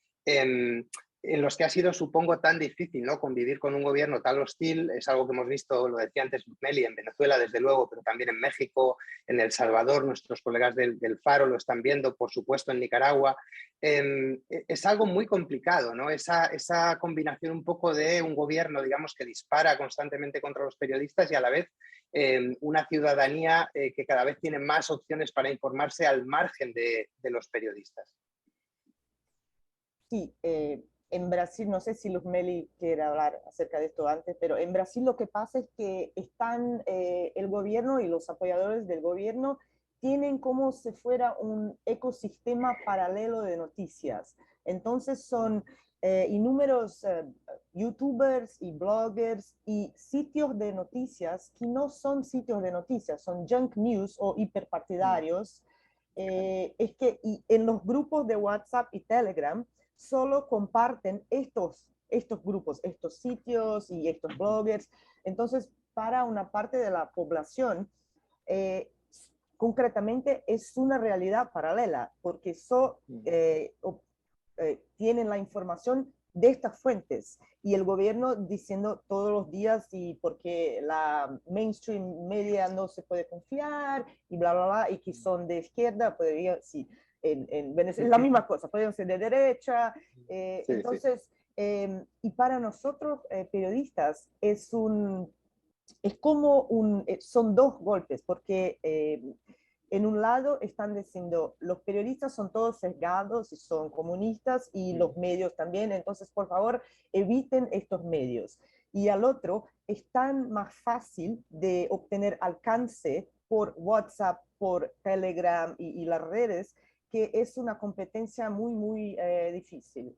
en los que ha sido, supongo, tan difícil, ¿no?, convivir con un gobierno tan hostil. Es algo que hemos visto, lo decía antes Meli, en Venezuela, desde luego, pero también en México, en El Salvador, nuestros colegas del Faro lo están viendo, por supuesto, en Nicaragua. Es algo muy complicado, ¿no?, esa combinación un poco de un gobierno, digamos, que dispara constantemente contra los periodistas y a la vez una ciudadanía que cada vez tiene más opciones para informarse al margen de los periodistas. Sí, en Brasil, no sé si Luz Meli quiere hablar acerca de esto antes, pero en Brasil lo que pasa es que están el gobierno y los apoyadores del gobierno tienen como si fuera un ecosistema paralelo de noticias. Entonces son innúmeros youtubers y bloggers y sitios de noticias que no son sitios de noticias, son junk news o hiperpartidarios. Es que y en los grupos de WhatsApp y Telegram solo comparten estos grupos, estos sitios y estos bloggers. Entonces, para una parte de la población, concretamente es una realidad paralela, porque tienen la información de estas fuentes y el gobierno diciendo todos los días y porque la mainstream media no se puede confiar y bla, bla, bla, y que son de izquierda, podría, sí, en Venezuela es la misma cosa, podrían ser de derecha. Entonces, y para nosotros periodistas son dos golpes, porque en un lado están diciendo, los periodistas son todos sesgados y son comunistas y los medios también, entonces por favor eviten estos medios. Y al otro, es tan más fácil de obtener alcance por WhatsApp, por Telegram y las redes, que es una competencia muy, muy difícil.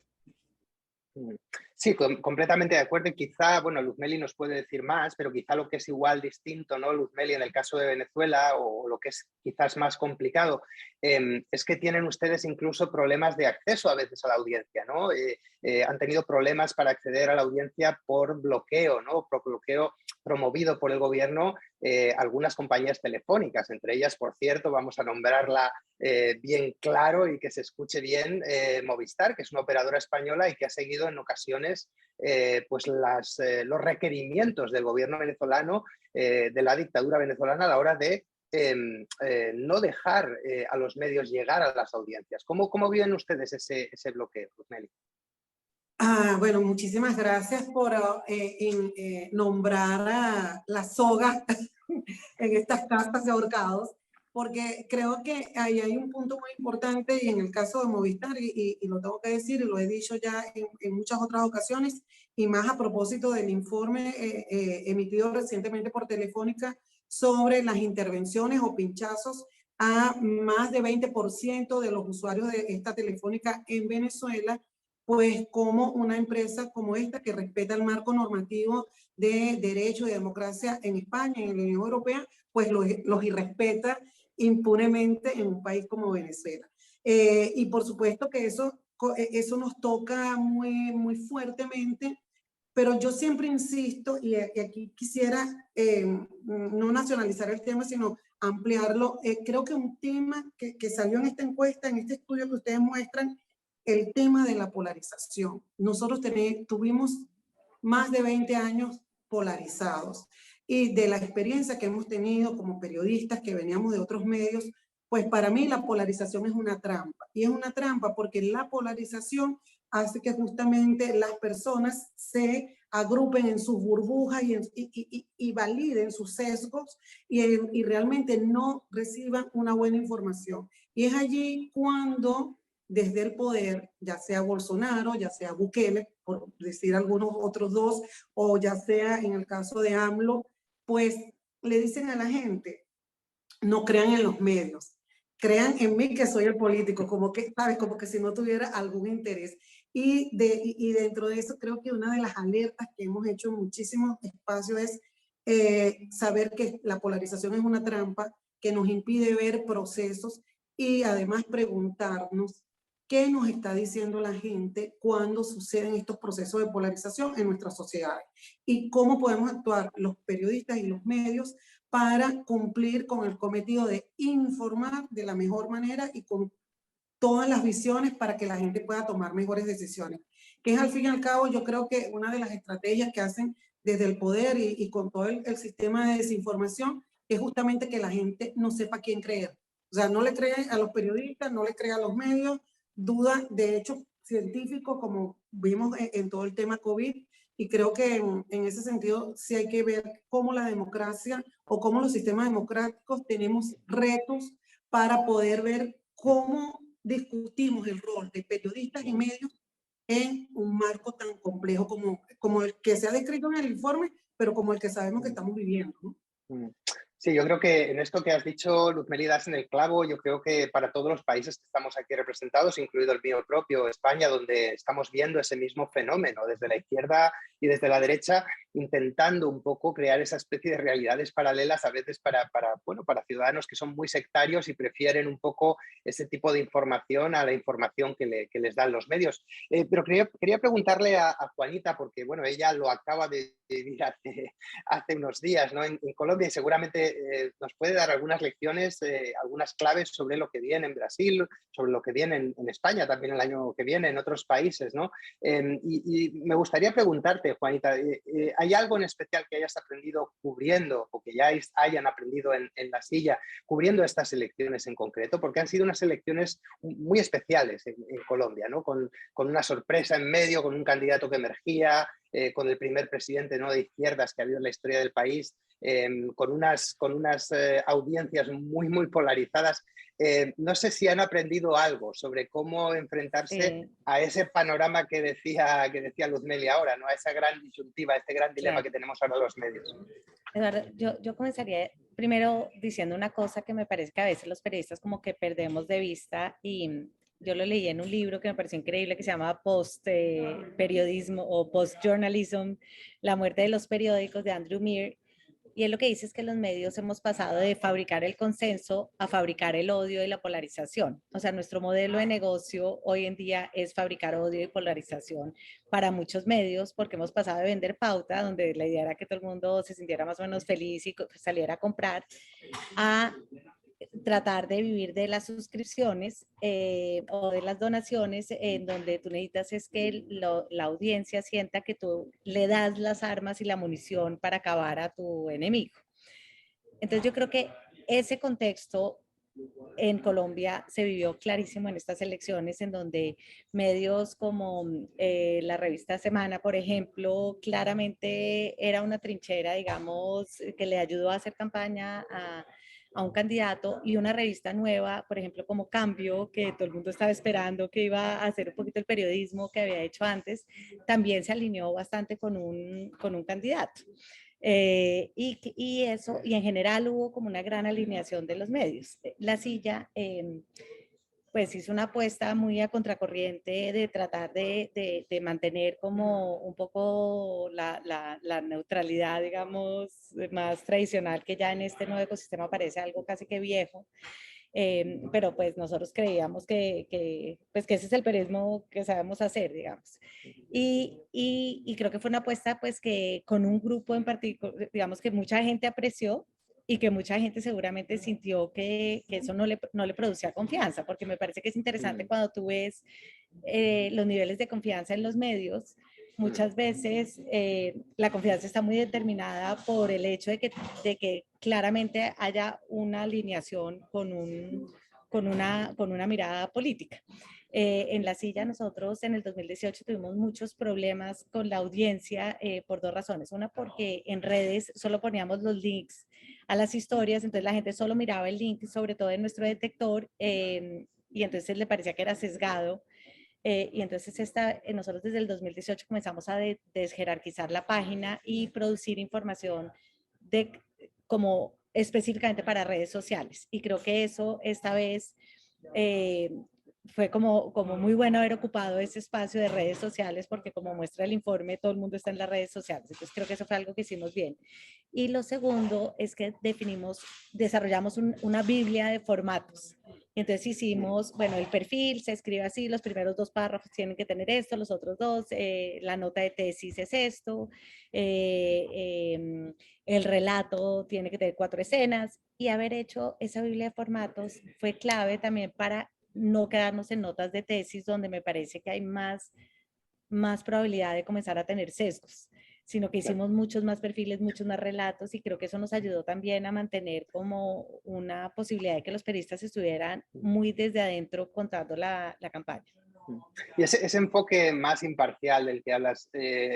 Sí, completamente de acuerdo y quizá, bueno, Luzmeli nos puede decir más, pero quizá lo que es igual distinto, ¿no, Luzmeli, en el caso de Venezuela o lo que es quizás más complicado, es que tienen ustedes incluso problemas de acceso a veces a la audiencia, ¿no? Han tenido problemas para acceder a la audiencia por bloqueo, ¿no? Por bloqueo promovido por el gobierno algunas compañías telefónicas, entre ellas, por cierto, vamos a nombrarla bien claro y que se escuche bien, Movistar, que es una operadora española y que ha seguido en ocasiones pues los requerimientos del gobierno venezolano, de la dictadura venezolana a la hora de no dejar a los medios llegar a las audiencias. ¿Cómo viven ustedes ese bloqueo, Luzmeli? Bueno, muchísimas gracias por nombrar a la soga en estas casas de ahorcados, porque creo que ahí hay un punto muy importante y en el caso de Movistar, y lo tengo que decir y lo he dicho ya en muchas otras ocasiones, y más a propósito del informe emitido recientemente por Telefónica sobre las intervenciones o pinchazos a más de 20% de los usuarios de esta Telefónica en Venezuela, pues como una empresa como esta que respeta el marco normativo de derecho y democracia en España, en la Unión Europea, pues los irrespeta impunemente en un país como Venezuela. Y por supuesto que eso nos toca muy, muy fuertemente, pero yo siempre insisto, y aquí quisiera no nacionalizar el tema, sino ampliarlo. Creo que un tema que salió en esta encuesta, en este estudio que ustedes muestran, el tema de la polarización. Nosotros tuvimos más de 20 años polarizados y de la experiencia que hemos tenido como periodistas que veníamos de otros medios, pues para mí la polarización es una trampa. Y es una trampa porque la polarización hace que justamente las personas se agrupen en sus burbujas y validen sus sesgos y realmente no reciban una buena información. Y es allí cuando desde el poder, ya sea Bolsonaro, ya sea Bukele, por decir algunos otros dos, o ya sea en el caso de AMLO, pues le dicen a la gente, no crean en los medios, crean en mí que soy el político, como que, ¿sabes? Como que si no tuviera algún interés. Y dentro de eso creo que una de las alertas que hemos hecho en muchísimos espacios es saber que la polarización es una trampa que nos impide ver procesos y además preguntarnos qué nos está diciendo la gente cuando suceden estos procesos de polarización en nuestra sociedad y cómo podemos actuar los periodistas y los medios para cumplir con el cometido de informar de la mejor manera y con todas las visiones para que la gente pueda tomar mejores decisiones. Que es al fin y al cabo, yo creo que una de las estrategias que hacen desde el poder y con todo el sistema de desinformación es justamente que la gente no sepa quién creer. O sea, no le cree a los periodistas, no le cree a los medios, duda de hechos científicos como vimos en todo el tema COVID. Y creo que en ese sentido sí hay que ver cómo la democracia o cómo los sistemas democráticos tenemos retos para poder ver cómo discutimos el rol de periodistas y medios en un marco tan complejo como el que se ha descrito en el informe, pero como el que sabemos que estamos viviendo, ¿no? Sí, yo creo que en esto que has dicho, Luz Meli, das en el clavo. Yo creo que para todos los países que estamos aquí representados, incluido el mío propio, España, donde estamos viendo ese mismo fenómeno desde la izquierda y desde la derecha, intentando un poco crear esa especie de realidades paralelas, a veces para ciudadanos que son muy sectarios y prefieren un poco ese tipo de información a la información que les dan los medios. Pero quería preguntarle a Juanita, porque bueno, ella lo acaba de vivir hace unos días, ¿no? En Colombia, y seguramente nos puede dar algunas lecciones, algunas claves sobre lo que viene en Brasil, sobre lo que viene en España también el año que viene, en otros países, ¿no? Y me gustaría preguntarte, Juanita, ¿hay algo en especial que hayas aprendido cubriendo o que ya hayan aprendido en la silla, cubriendo estas elecciones en concreto? Porque han sido unas elecciones muy especiales en Colombia, ¿no? Con una sorpresa en medio, con un candidato que emergía, con el primer presidente, ¿no?, de izquierdas que ha habido en la historia del país, con unas audiencias muy, muy polarizadas. No sé si han aprendido algo sobre cómo enfrentarse a ese panorama que decía Luz Meli ahora, ¿no?, a esa gran disyuntiva, a este gran dilema que tenemos ahora los medios. Eduardo, yo comenzaría primero diciendo una cosa que me parece que a veces los periodistas como que perdemos de vista, y yo lo leí en un libro que me pareció increíble que se llama Post-Periodismo o Post-Journalism, La muerte de los periódicos, de Andrew Meir. Y él lo que dice es que los medios hemos pasado de fabricar el consenso a fabricar el odio y la polarización. O sea, nuestro modelo de negocio hoy en día es fabricar odio y polarización para muchos medios, porque hemos pasado de vender pauta, donde la idea era que todo el mundo se sintiera más o menos feliz y saliera a comprar, a tratar de vivir de las suscripciones o de las donaciones, en donde tú necesitas es que la audiencia sienta que tú le das las armas y la munición para acabar a tu enemigo. Entonces yo creo que ese contexto en Colombia se vivió clarísimo en estas elecciones, en donde medios como la revista Semana, por ejemplo, claramente era una trinchera, digamos, que le ayudó a hacer campaña a un candidato, y una revista nueva, por ejemplo, como Cambio, que todo el mundo estaba esperando que iba a hacer un poquito el periodismo que había hecho antes, también se alineó bastante con un candidato. Y eso, y en general hubo como una gran alineación de los medios. La Silla pues hizo una apuesta muy a contracorriente de tratar de mantener como un poco la neutralidad, digamos, más tradicional, que ya en este nuevo ecosistema parece algo casi que viejo. Pero pues nosotros creíamos que ese es el periodismo que sabemos hacer, digamos. Y creo que fue una apuesta pues que con un grupo en particular, digamos, que mucha gente apreció, y que mucha gente seguramente sintió que eso no le producía confianza, porque me parece que es interesante cuando tú ves los niveles de confianza en los medios. Muchas veces la confianza está muy determinada por el hecho de que claramente haya una alineación con una mirada política. En La Silla nosotros en el 2018 tuvimos muchos problemas con la audiencia por dos razones. Una, porque en redes solo poníamos los links a las historias, entonces la gente solo miraba el link, sobre todo en nuestro detector, y entonces le parecía que era sesgado. Y entonces nosotros desde el 2018 comenzamos a desjerarquizar la página y producir información como específicamente para redes sociales. Y creo que eso esta vez fue como muy bueno haber ocupado ese espacio de redes sociales, porque como muestra el informe, todo el mundo está en las redes sociales. Entonces creo que eso fue algo que hicimos bien. Y lo segundo es que desarrollamos una biblia de formatos. Entonces hicimos, bueno, el perfil se escribe así, los primeros 2 párrafos tienen que tener esto, los otros 2, la nota de tesis es esto, el relato tiene que tener 4 escenas, y haber hecho esa biblia de formatos fue clave también para no quedarnos en notas de tesis, donde me parece que hay más probabilidad de comenzar a tener sesgos, sino que hicimos muchos más perfiles, muchos más relatos, y creo que eso nos ayudó también a mantener como una posibilidad de que los periodistas estuvieran muy desde adentro contando la campaña. Y ese enfoque más imparcial del que hablas,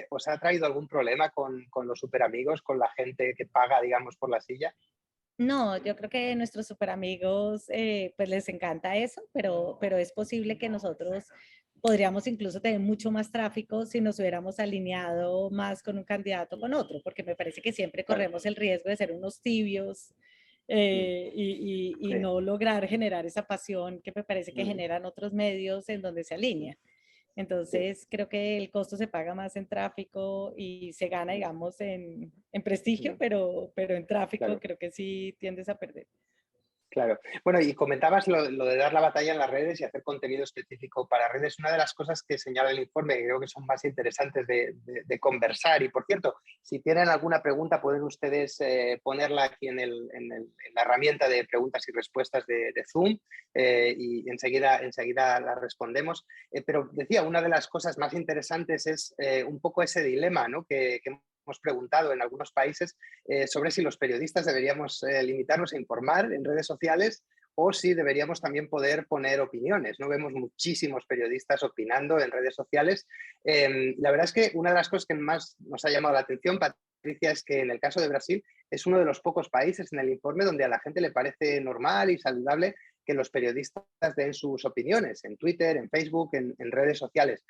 ¿os ha traído algún problema con los superamigos, con la gente que paga, digamos, por La Silla? No, yo creo que a nuestros super amigos pues les encanta eso, pero es posible que nosotros podríamos incluso tener mucho más tráfico si nos hubiéramos alineado más con un candidato o con otro, porque me parece que siempre corremos el riesgo de ser unos tibios y no lograr generar esa pasión que me parece que generan otros medios en donde se alinea. Entonces, creo que el costo se paga más en tráfico y se gana, digamos, en prestigio, pero en tráfico creo que sí tiendes a perder. Claro. Bueno, y comentabas lo de dar la batalla en las redes y hacer contenido específico para redes. Una de las cosas que señala el informe, que creo que son más interesantes de conversar. Y, por cierto, si tienen alguna pregunta, pueden ustedes ponerla aquí en la herramienta de preguntas y respuestas de Zoom y enseguida la respondemos. Pero decía, una de las cosas más interesantes es un poco ese dilema, ¿no? que hemos preguntado en algunos países sobre si los periodistas deberíamos limitarnos a informar en redes sociales o si deberíamos también poder poner opiniones. No vemos muchísimos periodistas opinando en redes sociales. La verdad es que una de las cosas que más nos ha llamado la atención, Patricia, es que en el caso de Brasil es uno de los pocos países en el informe donde a la gente le parece normal y saludable que los periodistas den sus opiniones en Twitter, en Facebook, en redes sociales.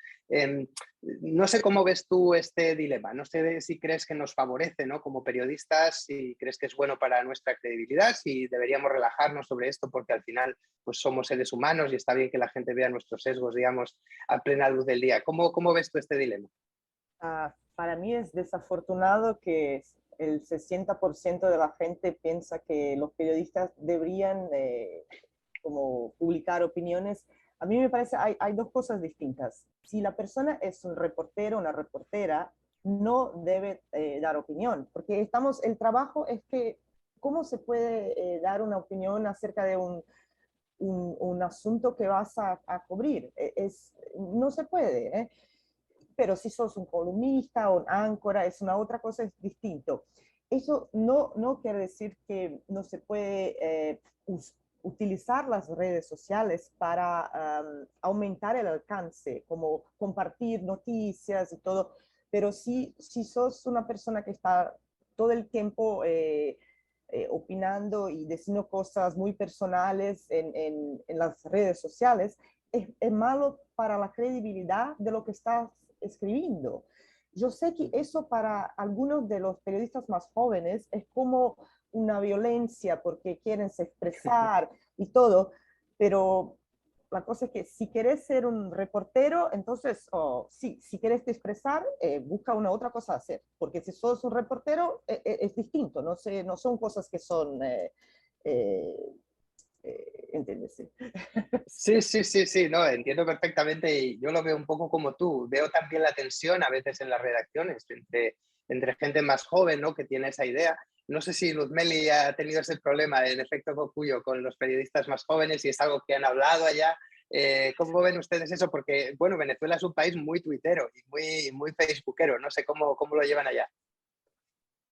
No sé cómo ves tú este dilema, no sé si crees que nos favorece, ¿no? Como periodistas, si crees que es bueno para nuestra credibilidad, si deberíamos relajarnos sobre esto porque al final pues somos seres humanos y está bien que la gente vea nuestros sesgos, digamos, a plena luz del día. ¿Cómo ves tú este dilema? Para mí es desafortunado que el 60% de la gente piensa que los periodistas deberían como publicar opiniones. A mí me parece hay dos cosas distintas. Si la persona es un reportero o una reportera, no debe dar opinión, porque el trabajo es que, ¿cómo se puede dar una opinión acerca de un asunto que vas a cubrir? No se puede, ¿eh? Pero si sos un columnista o un áncora, es una otra cosa, es distinto. Eso no quiere decir que no se puede utilizar las redes sociales para aumentar el alcance, como compartir noticias y todo, pero si sos una persona que está todo el tiempo opinando y diciendo cosas muy personales en las redes sociales, es malo para la credibilidad de lo que estás escribiendo. Yo sé que eso para algunos de los periodistas más jóvenes es como una violencia porque quieren expresar y todo, pero la cosa es que si quieres ser un reportero, entonces, sí, si quieres expresar, busca una otra cosa a hacer, porque si sos un reportero, es distinto, no son cosas que son... ¿entiendes? Sí, no, entiendo perfectamente y yo lo veo un poco como tú. Veo también la tensión a veces en las redacciones entre gente más joven, ¿no? Que tiene esa idea. No sé si Luzmeli ha tenido ese problema, en efecto, Cocuyo, con los periodistas más jóvenes y es algo que han hablado allá. ¿Cómo ven ustedes eso? Porque, bueno, Venezuela es un país muy tuitero y muy facebookero. No sé cómo lo llevan allá.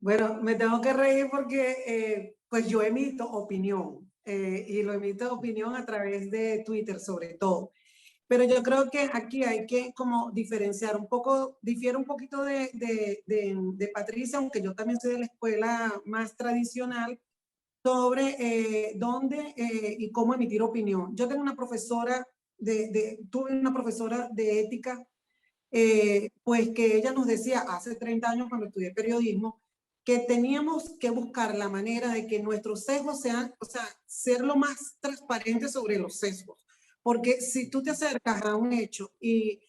Bueno, me tengo que reír porque pues yo emito opinión y lo emito opinión a través de Twitter sobre todo. Pero yo creo que aquí hay que como diferenciar un poco, difiere un poquito de Patricia, aunque yo también soy de la escuela más tradicional, sobre dónde y cómo emitir opinión. Yo tengo una profesora, tuve una profesora de ética, pues que ella nos decía hace 30 años cuando estudié periodismo, que teníamos que buscar la manera de que nuestros sesgos sean, o sea, ser lo más transparente sobre los sesgos. Porque si tú te acercas a un hecho y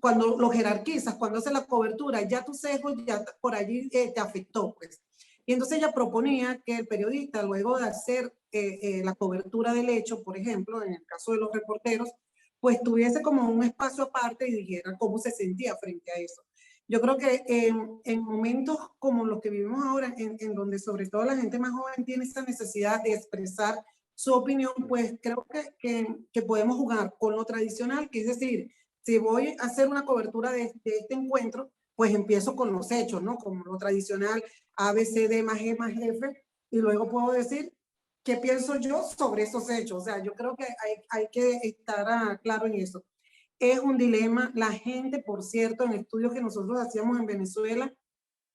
cuando lo jerarquizas, cuando haces la cobertura, ya tu sesgo ya por allí te afectó, pues. Y entonces ella proponía que el periodista, luego de hacer la cobertura del hecho, por ejemplo, en el caso de los reporteros, pues tuviese como un espacio aparte y dijera cómo se sentía frente a eso. Yo creo que en momentos como los que vivimos ahora, en donde sobre todo la gente más joven tiene esa necesidad de expresar su opinión, pues creo que podemos jugar con lo tradicional, que es decir, si voy a hacer una cobertura de este encuentro, pues empiezo con los hechos, ¿no? Como lo tradicional, A, B, C, D más E más F, y luego puedo decir qué pienso yo sobre esos hechos. O sea, yo creo que hay que estar claro en eso. Es un dilema. La gente, por cierto, en estudios que nosotros hacíamos en Venezuela,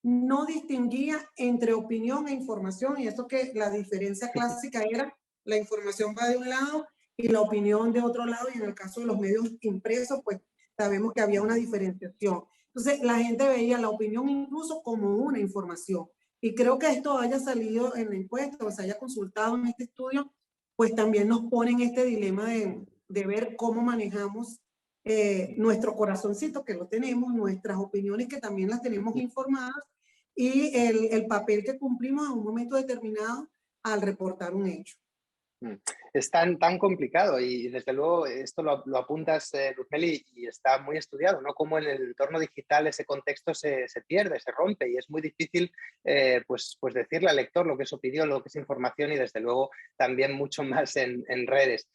no distinguía entre opinión e información, y esto que la diferencia clásica era la información va de un lado y la opinión de otro lado, y en el caso de los medios impresos, pues sabemos que había una diferenciación. Entonces, la gente veía la opinión incluso como una información. Y creo que esto haya salido en la encuesta o se haya consultado en este estudio, pues también nos pone en este dilema de ver cómo manejamos nuestro corazoncito, que lo tenemos, nuestras opiniones, que también las tenemos informadas, y el papel que cumplimos en un momento determinado al reportar un hecho. Es tan complicado y desde luego esto lo apuntas, Luzmeli, y está muy estudiado, ¿no? Cómo en el entorno digital ese contexto se pierde, se rompe y es muy difícil pues decirle al lector lo que es opinión, lo que es información y desde luego también mucho más en redes.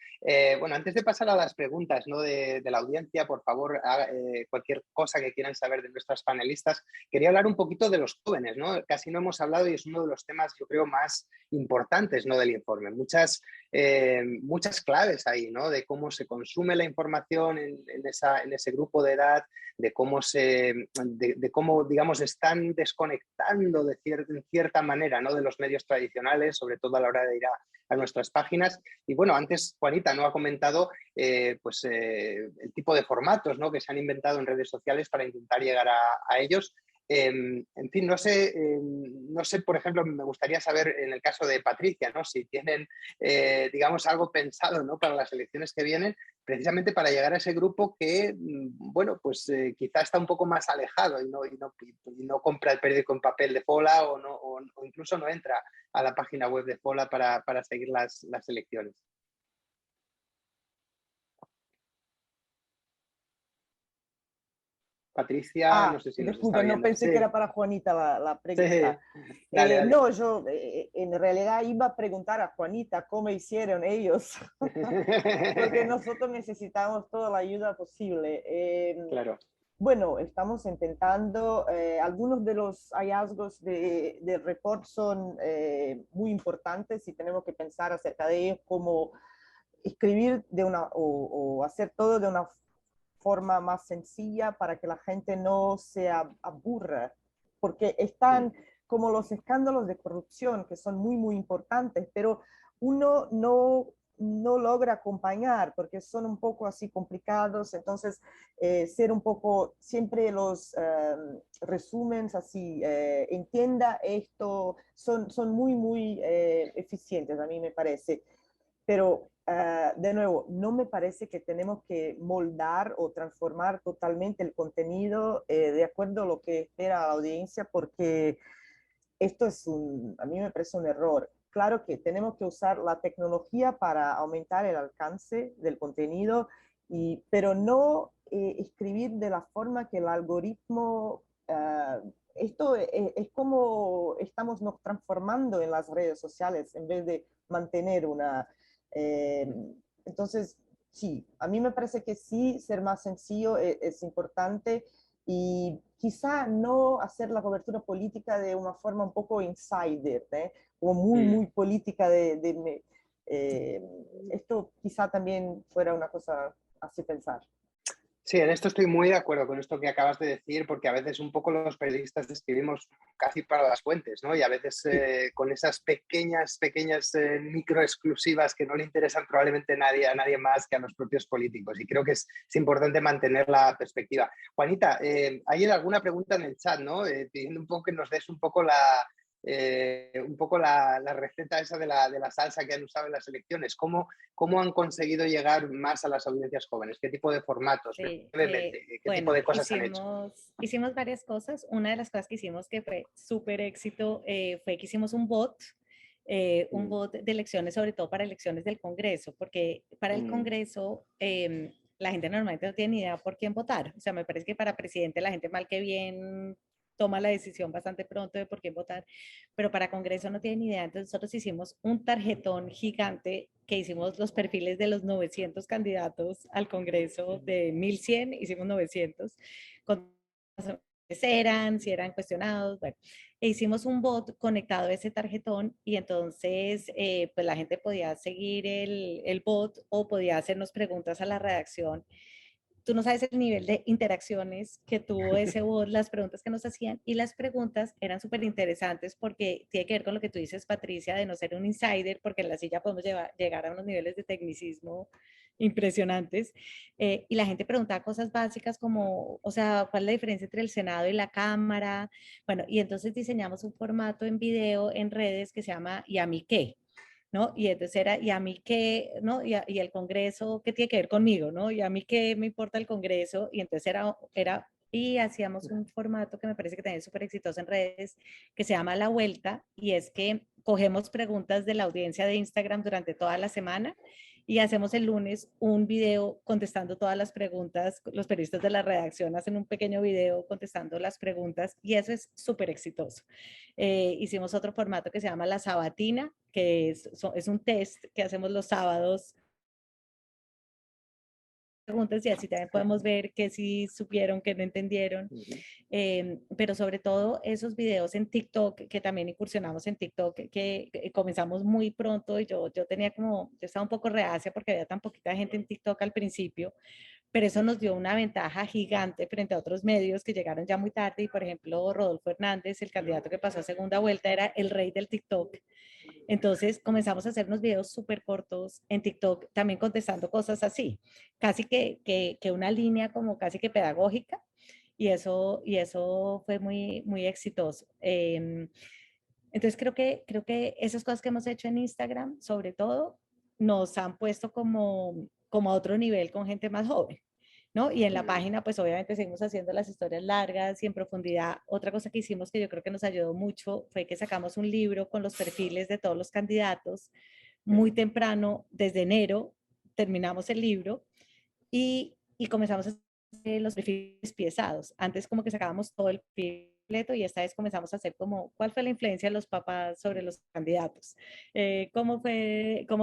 Bueno, antes de pasar a las preguntas, ¿no? de la audiencia, por favor, cualquier cosa que quieran saber de nuestras panelistas, quería hablar un poquito de los jóvenes, ¿no? Casi no hemos hablado y es uno de los temas, yo creo, más importantes, ¿no? del informe. Muchas claves ahí, ¿no? De cómo se consume la información en ese grupo de edad, de cómo, digamos, están desconectando en cierta manera, ¿no? de los medios tradicionales, sobre todo a la hora de ir a nuestras páginas. Y bueno, antes Juanita no ha comentado el tipo de formatos, ¿no? que se han inventado en redes sociales para intentar llegar a ellos. En fin, no sé, por ejemplo, me gustaría saber en el caso de Patricia, ¿no? si tienen, digamos, algo pensado, ¿no? para las elecciones que vienen, precisamente para llegar a ese grupo que, bueno, pues quizá está un poco más alejado y no compra el periódico en papel de Fola o incluso no entra a la página web de Fola para seguir las elecciones. Patricia, no sé si nos disculpa, está no viendo. pensé Sí. que era para Juanita la pregunta. Sí. Dale. No, yo en realidad iba a preguntar a Juanita cómo hicieron ellos, porque nosotros necesitamos toda la ayuda posible. Claro. Bueno, estamos intentando, algunos de los hallazgos del report son muy importantes y tenemos que pensar acerca de ellos, como escribir o hacer todo de una forma más sencilla para que la gente no se aburra, porque están como los escándalos de corrupción que son muy, muy importantes, pero uno no logra acompañar porque son un poco así complicados, entonces ser un poco, siempre los resúmenes así, entienda esto, son muy, muy eficientes, a mí me parece. Pero, de nuevo, no me parece que tenemos que moldar o transformar totalmente el contenido de acuerdo a lo que espera la audiencia, porque esto a mí me parece un error. Claro que tenemos que usar la tecnología para aumentar el alcance del contenido, pero no escribir de la forma que el algoritmo... esto es como estamos nos transformando en las redes sociales en vez de mantener una... entonces, sí, a mí me parece que sí, ser más sencillo es importante, y quizá no hacer la cobertura política de una forma un poco insider, como muy política esto quizá también fuera una cosa así pensar. Sí, en esto estoy muy de acuerdo con esto que acabas de decir, porque a veces un poco los periodistas escribimos casi para las fuentes, ¿no? Y a veces con esas pequeñas micro exclusivas que no le interesan probablemente a nadie más que a los propios políticos. Y creo que es importante mantener la perspectiva. Juanita, hay alguna pregunta en el chat, ¿no? Pidiendo un poco que nos des un poco la receta esa de la salsa que han usado en las elecciones. ¿Cómo han conseguido llegar más a las audiencias jóvenes? ¿Qué tipo de formatos? Sí, Brevemente, ¿qué tipo de cosas han hecho? Hicimos varias cosas. Una de las cosas que hicimos que fue súper éxito fue que hicimos un bot de elecciones, sobre todo para elecciones del Congreso, porque para el Congreso la gente normalmente no tiene ni idea por quién votar. O sea, me parece que para presidente la gente mal que bien toma la decisión bastante pronto de por quién votar, pero para Congreso no tiene ni idea. Entonces nosotros hicimos un tarjetón gigante que hicimos los perfiles de los 900 candidatos al Congreso, de 1100 hicimos 900, con si eran cuestionados, bueno, e hicimos un bot conectado a ese tarjetón y entonces pues la gente podía seguir el bot o podía hacernos preguntas a la redacción tú no sabes el nivel de interacciones que tuvo ese bot, las preguntas que nos hacían, y las preguntas eran súper interesantes porque tiene que ver con lo que tú dices, Patricia, de no ser un insider, porque en la silla podemos llegar a unos niveles de tecnicismo impresionantes. Y la gente preguntaba cosas básicas como, o sea, ¿cuál es la diferencia entre el Senado y la Cámara? Bueno, y entonces diseñamos un formato en video, en redes, que se llama ¿y a mí qué? ¿No? Y entonces era, ¿y a mí qué? ¿No? Y el Congreso, ¿qué tiene que ver conmigo? ¿No? ¿Y a mí qué me importa el Congreso? Y entonces y hacíamos un formato que me parece que también es súper exitoso en redes, que se llama La Vuelta, y es que cogemos preguntas de la audiencia de Instagram durante toda la semana y hacemos el lunes un video contestando todas las preguntas. Los periodistas de la redacción hacen un pequeño video contestando las preguntas y eso es súper exitoso. Hicimos otro formato que se llama La Sabatina, que es un test que hacemos los sábados. Preguntas y así también podemos ver que sí supieron, que no entendieron. Pero sobre todo esos videos en TikTok, que también incursionamos en TikTok, que comenzamos muy pronto y yo estaba un poco reacia porque había tan poquita gente en TikTok al principio, pero eso nos dio una ventaja gigante frente a otros medios que llegaron ya muy tarde y por ejemplo Rodolfo Hernández, el candidato que pasó a segunda vuelta, era el rey del TikTok. Entonces comenzamos a hacer unos videos súper cortos en TikTok, también contestando cosas así, casi que una línea como casi que pedagógica, y eso fue muy, muy exitoso. Entonces creo que esas cosas que hemos hecho en Instagram, sobre todo, nos han puesto como a otro nivel con gente más joven, ¿no? Y en la página, pues obviamente seguimos haciendo las historias largas y en profundidad. Otra cosa que hicimos que yo creo que nos ayudó mucho fue que sacamos un libro con los perfiles de todos los candidatos muy temprano, desde enero, terminamos el libro y comenzamos a hacer los perfiles pesados. Antes como que sacábamos todo el perfil completo y esta vez comenzamos a hacer como cuál fue la influencia de los papás sobre los candidatos, cómo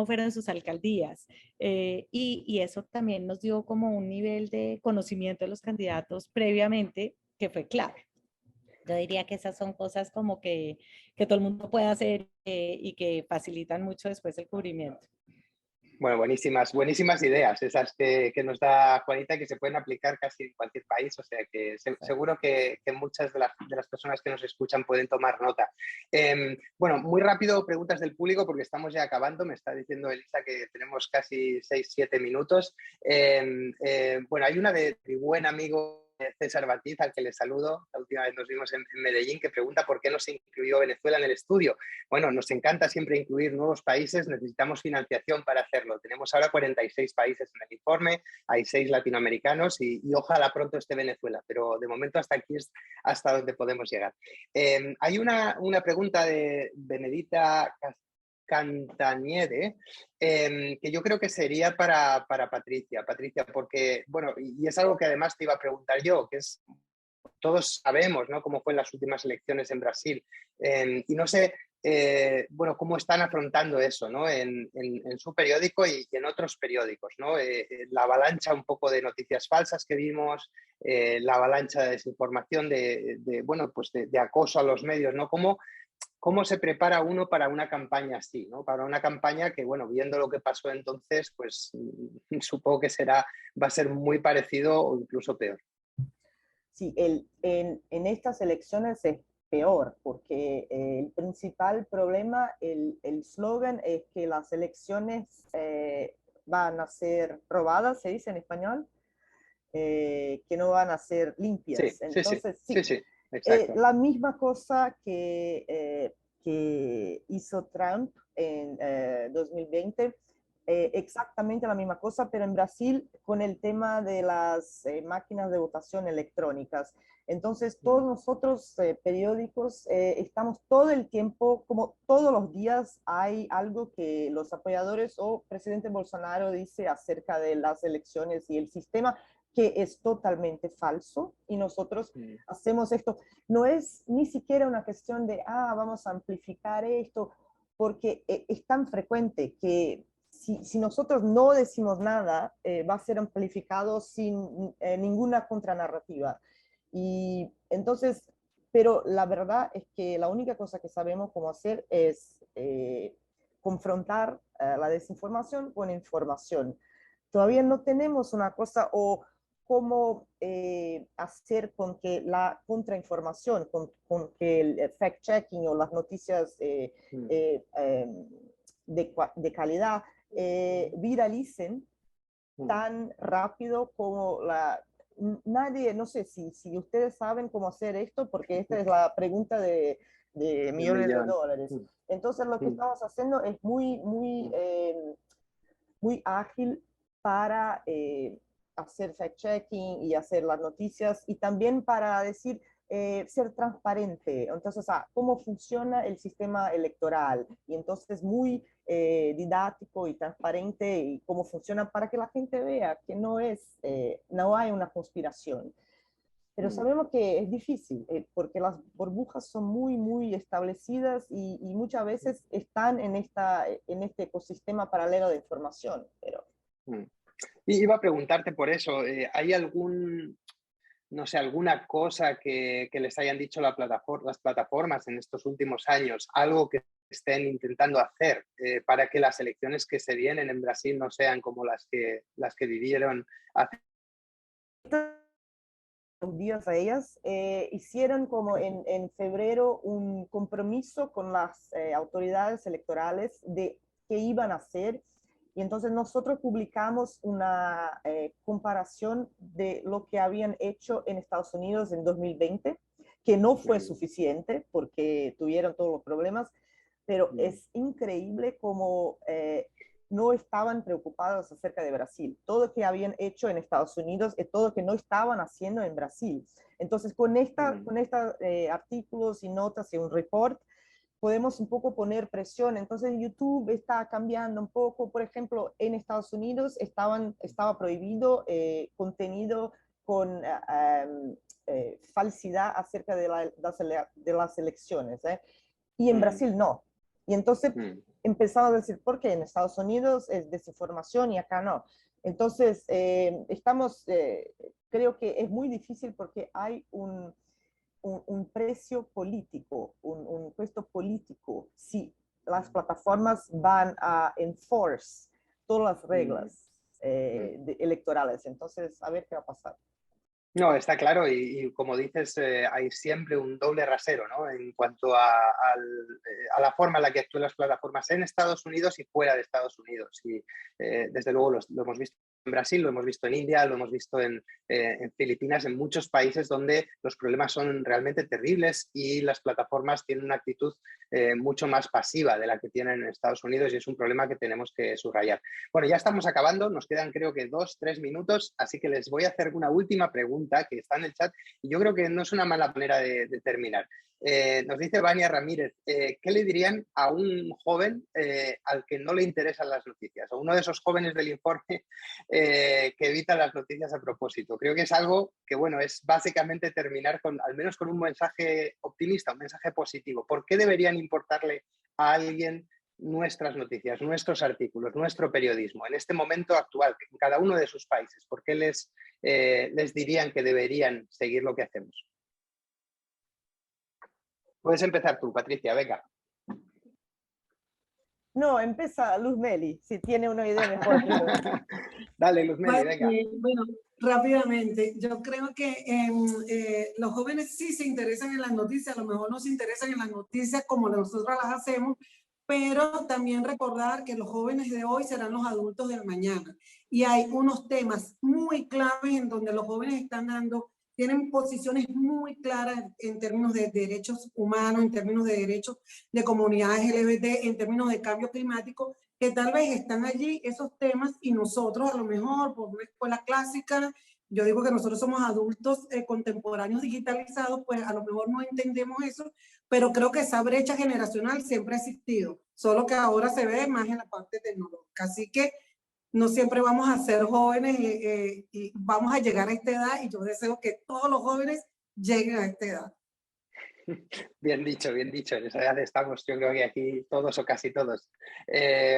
fueron sus alcaldías, y eso también nos dio como un nivel de conocimiento de los candidatos previamente que fue clave. Yo diría que esas son cosas como que todo el mundo puede hacer, y que facilitan mucho después el cubrimiento. Bueno, buenísimas ideas esas que nos da Juanita, que se pueden aplicar casi en cualquier país, o sea que seguro que muchas de las personas que nos escuchan pueden tomar nota. Bueno, muy rápido, preguntas del público porque estamos ya acabando, me está diciendo Elisa que tenemos casi 6-7 minutos. Bueno, hay una de mi buen amigo César Batiz, al que le saludo, la última vez nos vimos en Medellín, que pregunta por qué no se incluyó Venezuela en el estudio. Bueno, nos encanta siempre incluir nuevos países, necesitamos financiación para hacerlo. Tenemos ahora 46 países en el informe, hay 6 latinoamericanos y ojalá pronto esté Venezuela, pero de momento hasta aquí es hasta donde podemos llegar. Hay una pregunta de Benedita Cantañede, que yo creo que sería para Patricia, porque, bueno, y es algo que además te iba a preguntar yo, que es, todos sabemos, ¿no?, cómo fue en las últimas elecciones en Brasil, y no sé, bueno, cómo están afrontando eso, ¿no?, en su periódico y en otros periódicos, ¿no? La avalancha un poco de noticias falsas que vimos, la avalancha de desinformación, bueno, pues de acoso a los medios, ¿no? ¿Cómo se prepara uno para una campaña así, ¿no? Para una campaña que, bueno, viendo lo que pasó entonces, pues supongo que va a ser muy parecido o incluso peor. Sí, en estas elecciones es peor, porque el principal problema, el slogan es que las elecciones van a ser robadas, se dice en español, que no van a ser limpias. Sí, entonces, sí, exacto. La misma cosa que hizo Trump en 2020, exactamente la misma cosa, pero en Brasil con el tema de las máquinas de votación electrónicas. Entonces, todos nosotros periódicos estamos todo el tiempo, como todos los días, hay algo que los apoyadores o presidente Bolsonaro dice acerca de las elecciones y el sistema, que es totalmente falso, y nosotros hacemos esto. No es ni siquiera una cuestión de, vamos a amplificar esto, porque es tan frecuente que si nosotros no decimos nada, va a ser amplificado sin ninguna contranarrativa. Y entonces, pero la verdad es que la única cosa que sabemos cómo hacer es confrontar la desinformación con información. Todavía no tenemos una cosa, o cómo hacer con que la contrainformación, con que el fact-checking o las noticias de calidad viralicen tan rápido como nadie, no sé si ustedes saben cómo hacer esto, porque esta es la pregunta de millones de dólares. Entonces lo que estamos haciendo es muy ágil para hacer fact-checking y hacer las noticias y también para decir, ser transparente. Entonces, cómo funciona el sistema electoral. Y entonces muy didáctico y transparente y cómo funciona para que la gente vea que no hay una conspiración. Pero sabemos que es difícil porque las burbujas son muy establecidas y muchas veces están en este ecosistema paralelo de información. Pero... Y iba a preguntarte por eso, ¿hay alguna cosa que les hayan dicho las plataformas en estos últimos años, algo que estén intentando hacer para que las elecciones que se vienen en Brasil no sean como las que vivieron hace días a ellas, hicieron como en febrero un compromiso con las autoridades electorales de qué iban a hacer, y entonces nosotros publicamos una comparación de lo que habían hecho en Estados Unidos en 2020, que no fue suficiente porque tuvieron todos los problemas, pero es increíble cómo no estaban preocupados acerca de Brasil. Todo lo que habían hecho en Estados Unidos es todo lo que no estaban haciendo en Brasil. Entonces, con estos artículos y notas y un report, podemos un poco poner presión. Entonces, YouTube está cambiando un poco. Por ejemplo, en Estados Unidos estaba prohibido contenido con falsidad acerca de las elecciones. Y en Brasil no. Y entonces empezamos a decir, ¿por qué en Estados Unidos es desinformación y acá no? Entonces, creo que es muy difícil porque hay un precio político, un puesto político, si las plataformas van a enforce todas las reglas electorales. Entonces, a ver qué va a pasar. No, está claro, y como dices, hay siempre un doble rasero, ¿no? En cuanto a la forma en la que actúan las plataformas en Estados Unidos y fuera de Estados Unidos. Y desde luego lo hemos visto en Brasil, lo hemos visto en India, lo hemos visto en Filipinas, en muchos países donde los problemas son realmente terribles y las plataformas tienen una actitud mucho más pasiva de la que tienen en Estados Unidos, y es un problema que tenemos que subrayar. Bueno, ya estamos acabando, nos quedan creo que 2-3 minutos, así que les voy a hacer una última pregunta que está en el chat y yo creo que no es una mala manera de terminar. Nos dice Vania Ramírez, ¿qué le dirían a un joven al que no le interesan las noticias? O uno de esos jóvenes del informe que evitan las noticias a propósito. Creo que es algo que, bueno, es básicamente terminar al menos con un mensaje optimista, un mensaje positivo. ¿Por qué deberían importarle a alguien nuestras noticias, nuestros artículos, nuestro periodismo en este momento actual, en cada uno de sus países? ¿Por qué les dirían que deberían seguir lo que hacemos? Puedes empezar tú, Patricia, venga. No, empieza Luz Meli, si tiene una idea mejor. Dale, Luz Meli, venga. Bueno, rápidamente, yo creo que los jóvenes sí se interesan en las noticias, a lo mejor no se interesan en las noticias como nosotros las hacemos, pero también recordar que los jóvenes de hoy serán los adultos del mañana. Y hay unos temas muy claves en donde los jóvenes tienen posiciones muy claras en términos de derechos humanos, en términos de derechos de comunidades LGBT, en términos de cambio climático, que tal vez están allí esos temas y nosotros a lo mejor por una escuela clásica, yo digo que nosotros somos adultos contemporáneos digitalizados, pues a lo mejor no entendemos eso, pero creo que esa brecha generacional siempre ha existido, solo que ahora se ve más en la parte tecnológica. Así que no siempre vamos a ser jóvenes y vamos a llegar a esta edad, y yo deseo que todos los jóvenes lleguen a esta edad. Bien dicho, bien dicho. En esa edad estamos, yo creo que aquí todos o casi todos.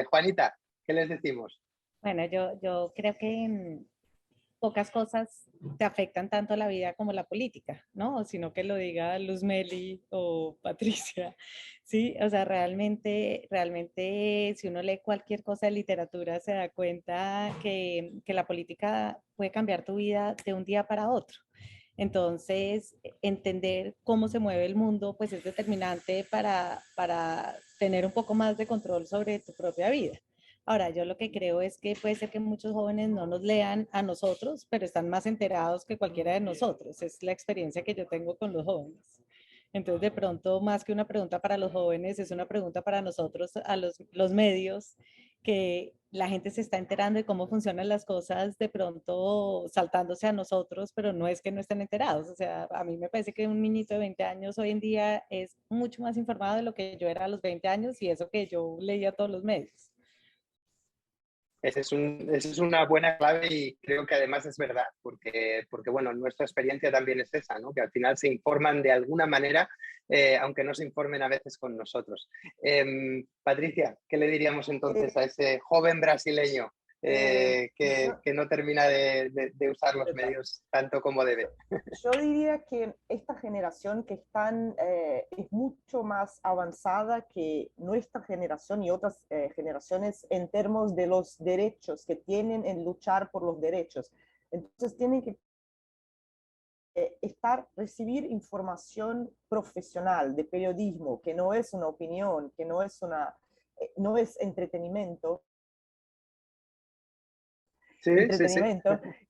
Juanita, ¿qué les decimos? Bueno, yo creo que pocas cosas te afectan tanto la vida como la política, ¿no? Sino que lo diga Luz Meli o Patricia, ¿sí? O sea, realmente si uno lee cualquier cosa de literatura se da cuenta que la política puede cambiar tu vida de un día para otro. Entonces, entender cómo se mueve el mundo, pues es determinante para tener un poco más de control sobre tu propia vida. Ahora, yo lo que creo es que puede ser que muchos jóvenes no nos lean a nosotros, pero están más enterados que cualquiera de nosotros. Es la experiencia que yo tengo con los jóvenes. Entonces, de pronto, más que una pregunta para los jóvenes, es una pregunta para nosotros, a los medios, que la gente se está enterando de cómo funcionan las cosas, de pronto saltándose a nosotros, pero no es que no estén enterados. O sea, a mí me parece que un niñito de 20 años hoy en día es mucho más informado de lo que yo era a los 20 años y eso que yo leía todos los medios. Esa es una buena clave y creo que además es verdad, porque bueno, nuestra experiencia también es esa, ¿no? Que al final se informan de alguna manera, aunque no se informen a veces con nosotros. Patricia, ¿qué le diríamos entonces a ese joven brasileño que no termina de usar los medios tanto como debe? Yo diría que esta generación que es mucho más avanzada que nuestra generación y otras generaciones en términos de los derechos que tienen en luchar por los derechos. Entonces tienen que recibir información profesional de periodismo, que no es una opinión, que no es entretenimiento. Sí.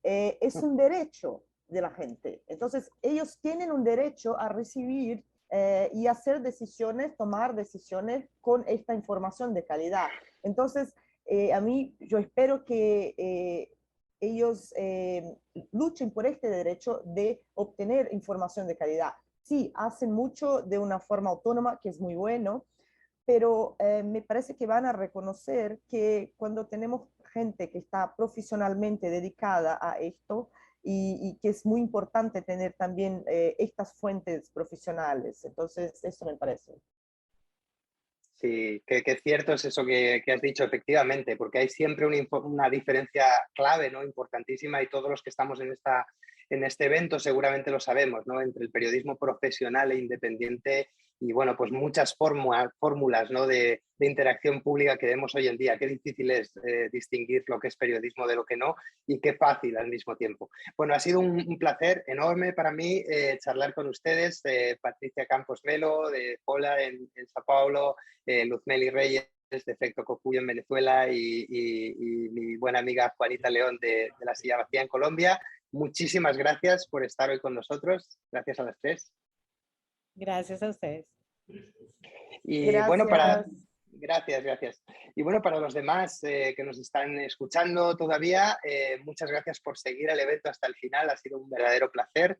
Es un derecho de la gente. Entonces, ellos tienen un derecho a recibir y hacer decisiones, tomar decisiones con esta información de calidad. Entonces, yo espero que ellos luchen por este derecho de obtener información de calidad. Sí, hacen mucho de una forma autónoma, que es muy bueno, pero me parece que van a reconocer que cuando tenemos gente que está profesionalmente dedicada a esto y que es muy importante tener también estas fuentes profesionales. Entonces, eso me parece. Sí, que cierto es eso que has dicho, efectivamente, porque hay siempre una diferencia clave, ¿no? Importantísima, y todos los que estamos en este evento seguramente lo sabemos, ¿no? Entre el periodismo profesional e independiente y, bueno, pues muchas fórmulas, ¿no? de interacción pública que vemos hoy en día. Qué difícil es distinguir lo que es periodismo de lo que no, y qué fácil al mismo tiempo. Bueno, ha sido un placer enorme para mí charlar con ustedes, Patricia Campos Melo, de Pola en Sao Paulo, Luz Meli Reyes de Efecto Cocuyo en Venezuela y mi buena amiga Juanita León de La Silla Vacía en Colombia. Muchísimas gracias por estar hoy con nosotros. Gracias a las tres. Gracias a ustedes. Y gracias. Bueno, gracias. Y bueno, para los demás que nos están escuchando todavía, muchas gracias por seguir el evento hasta el final. Ha sido un verdadero placer.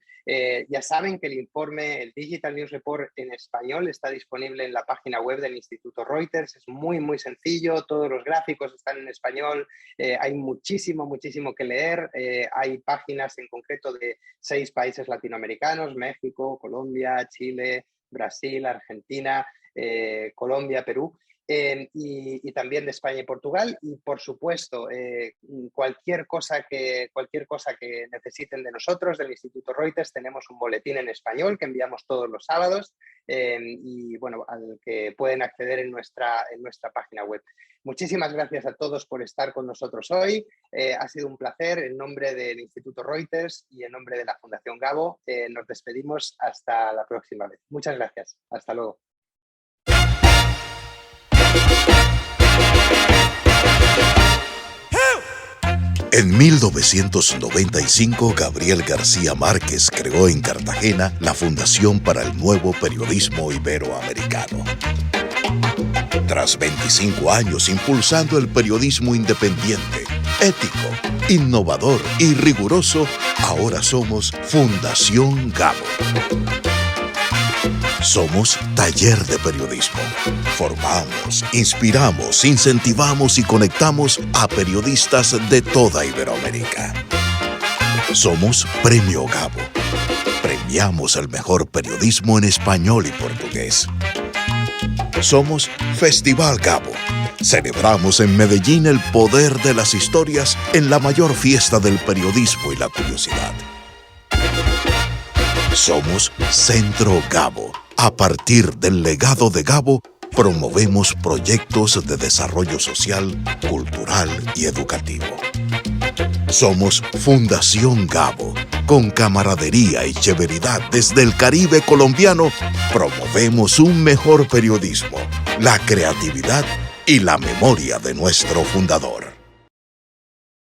Ya saben que el Digital News Report en español está disponible en la página web del Instituto Reuters. Es muy, muy sencillo. Todos los gráficos están en español. Hay muchísimo que leer. Hay páginas en concreto de 6 países latinoamericanos: México, Colombia, Chile, Brasil, Argentina, Colombia, Perú. Y también de España y Portugal, y por supuesto cualquier cosa que necesiten de nosotros, del Instituto Reuters, tenemos un boletín en español que enviamos todos los sábados y bueno, al que pueden acceder en nuestra página web. Muchísimas gracias a todos por estar con nosotros hoy. Ha sido un placer. En nombre del Instituto Reuters y en nombre de la Fundación Gabo, nos despedimos hasta la próxima vez. Muchas gracias. Hasta luego. En 1995, Gabriel García Márquez creó en Cartagena la Fundación para el Nuevo Periodismo Iberoamericano. Tras 25 años impulsando el periodismo independiente, ético, innovador y riguroso, ahora somos Fundación Gabo. Somos Taller de Periodismo. Formamos, inspiramos, incentivamos y conectamos a periodistas de toda Iberoamérica. Somos Premio Gabo. Premiamos el mejor periodismo en español y portugués. Somos Festival Gabo. Celebramos en Medellín el poder de las historias en la mayor fiesta del periodismo y la curiosidad. Somos Centro Gabo. A partir del legado de Gabo, promovemos proyectos de desarrollo social, cultural y educativo. Somos Fundación Gabo. Con camaradería y chéveridad desde el Caribe colombiano, promovemos un mejor periodismo, la creatividad y la memoria de nuestro fundador.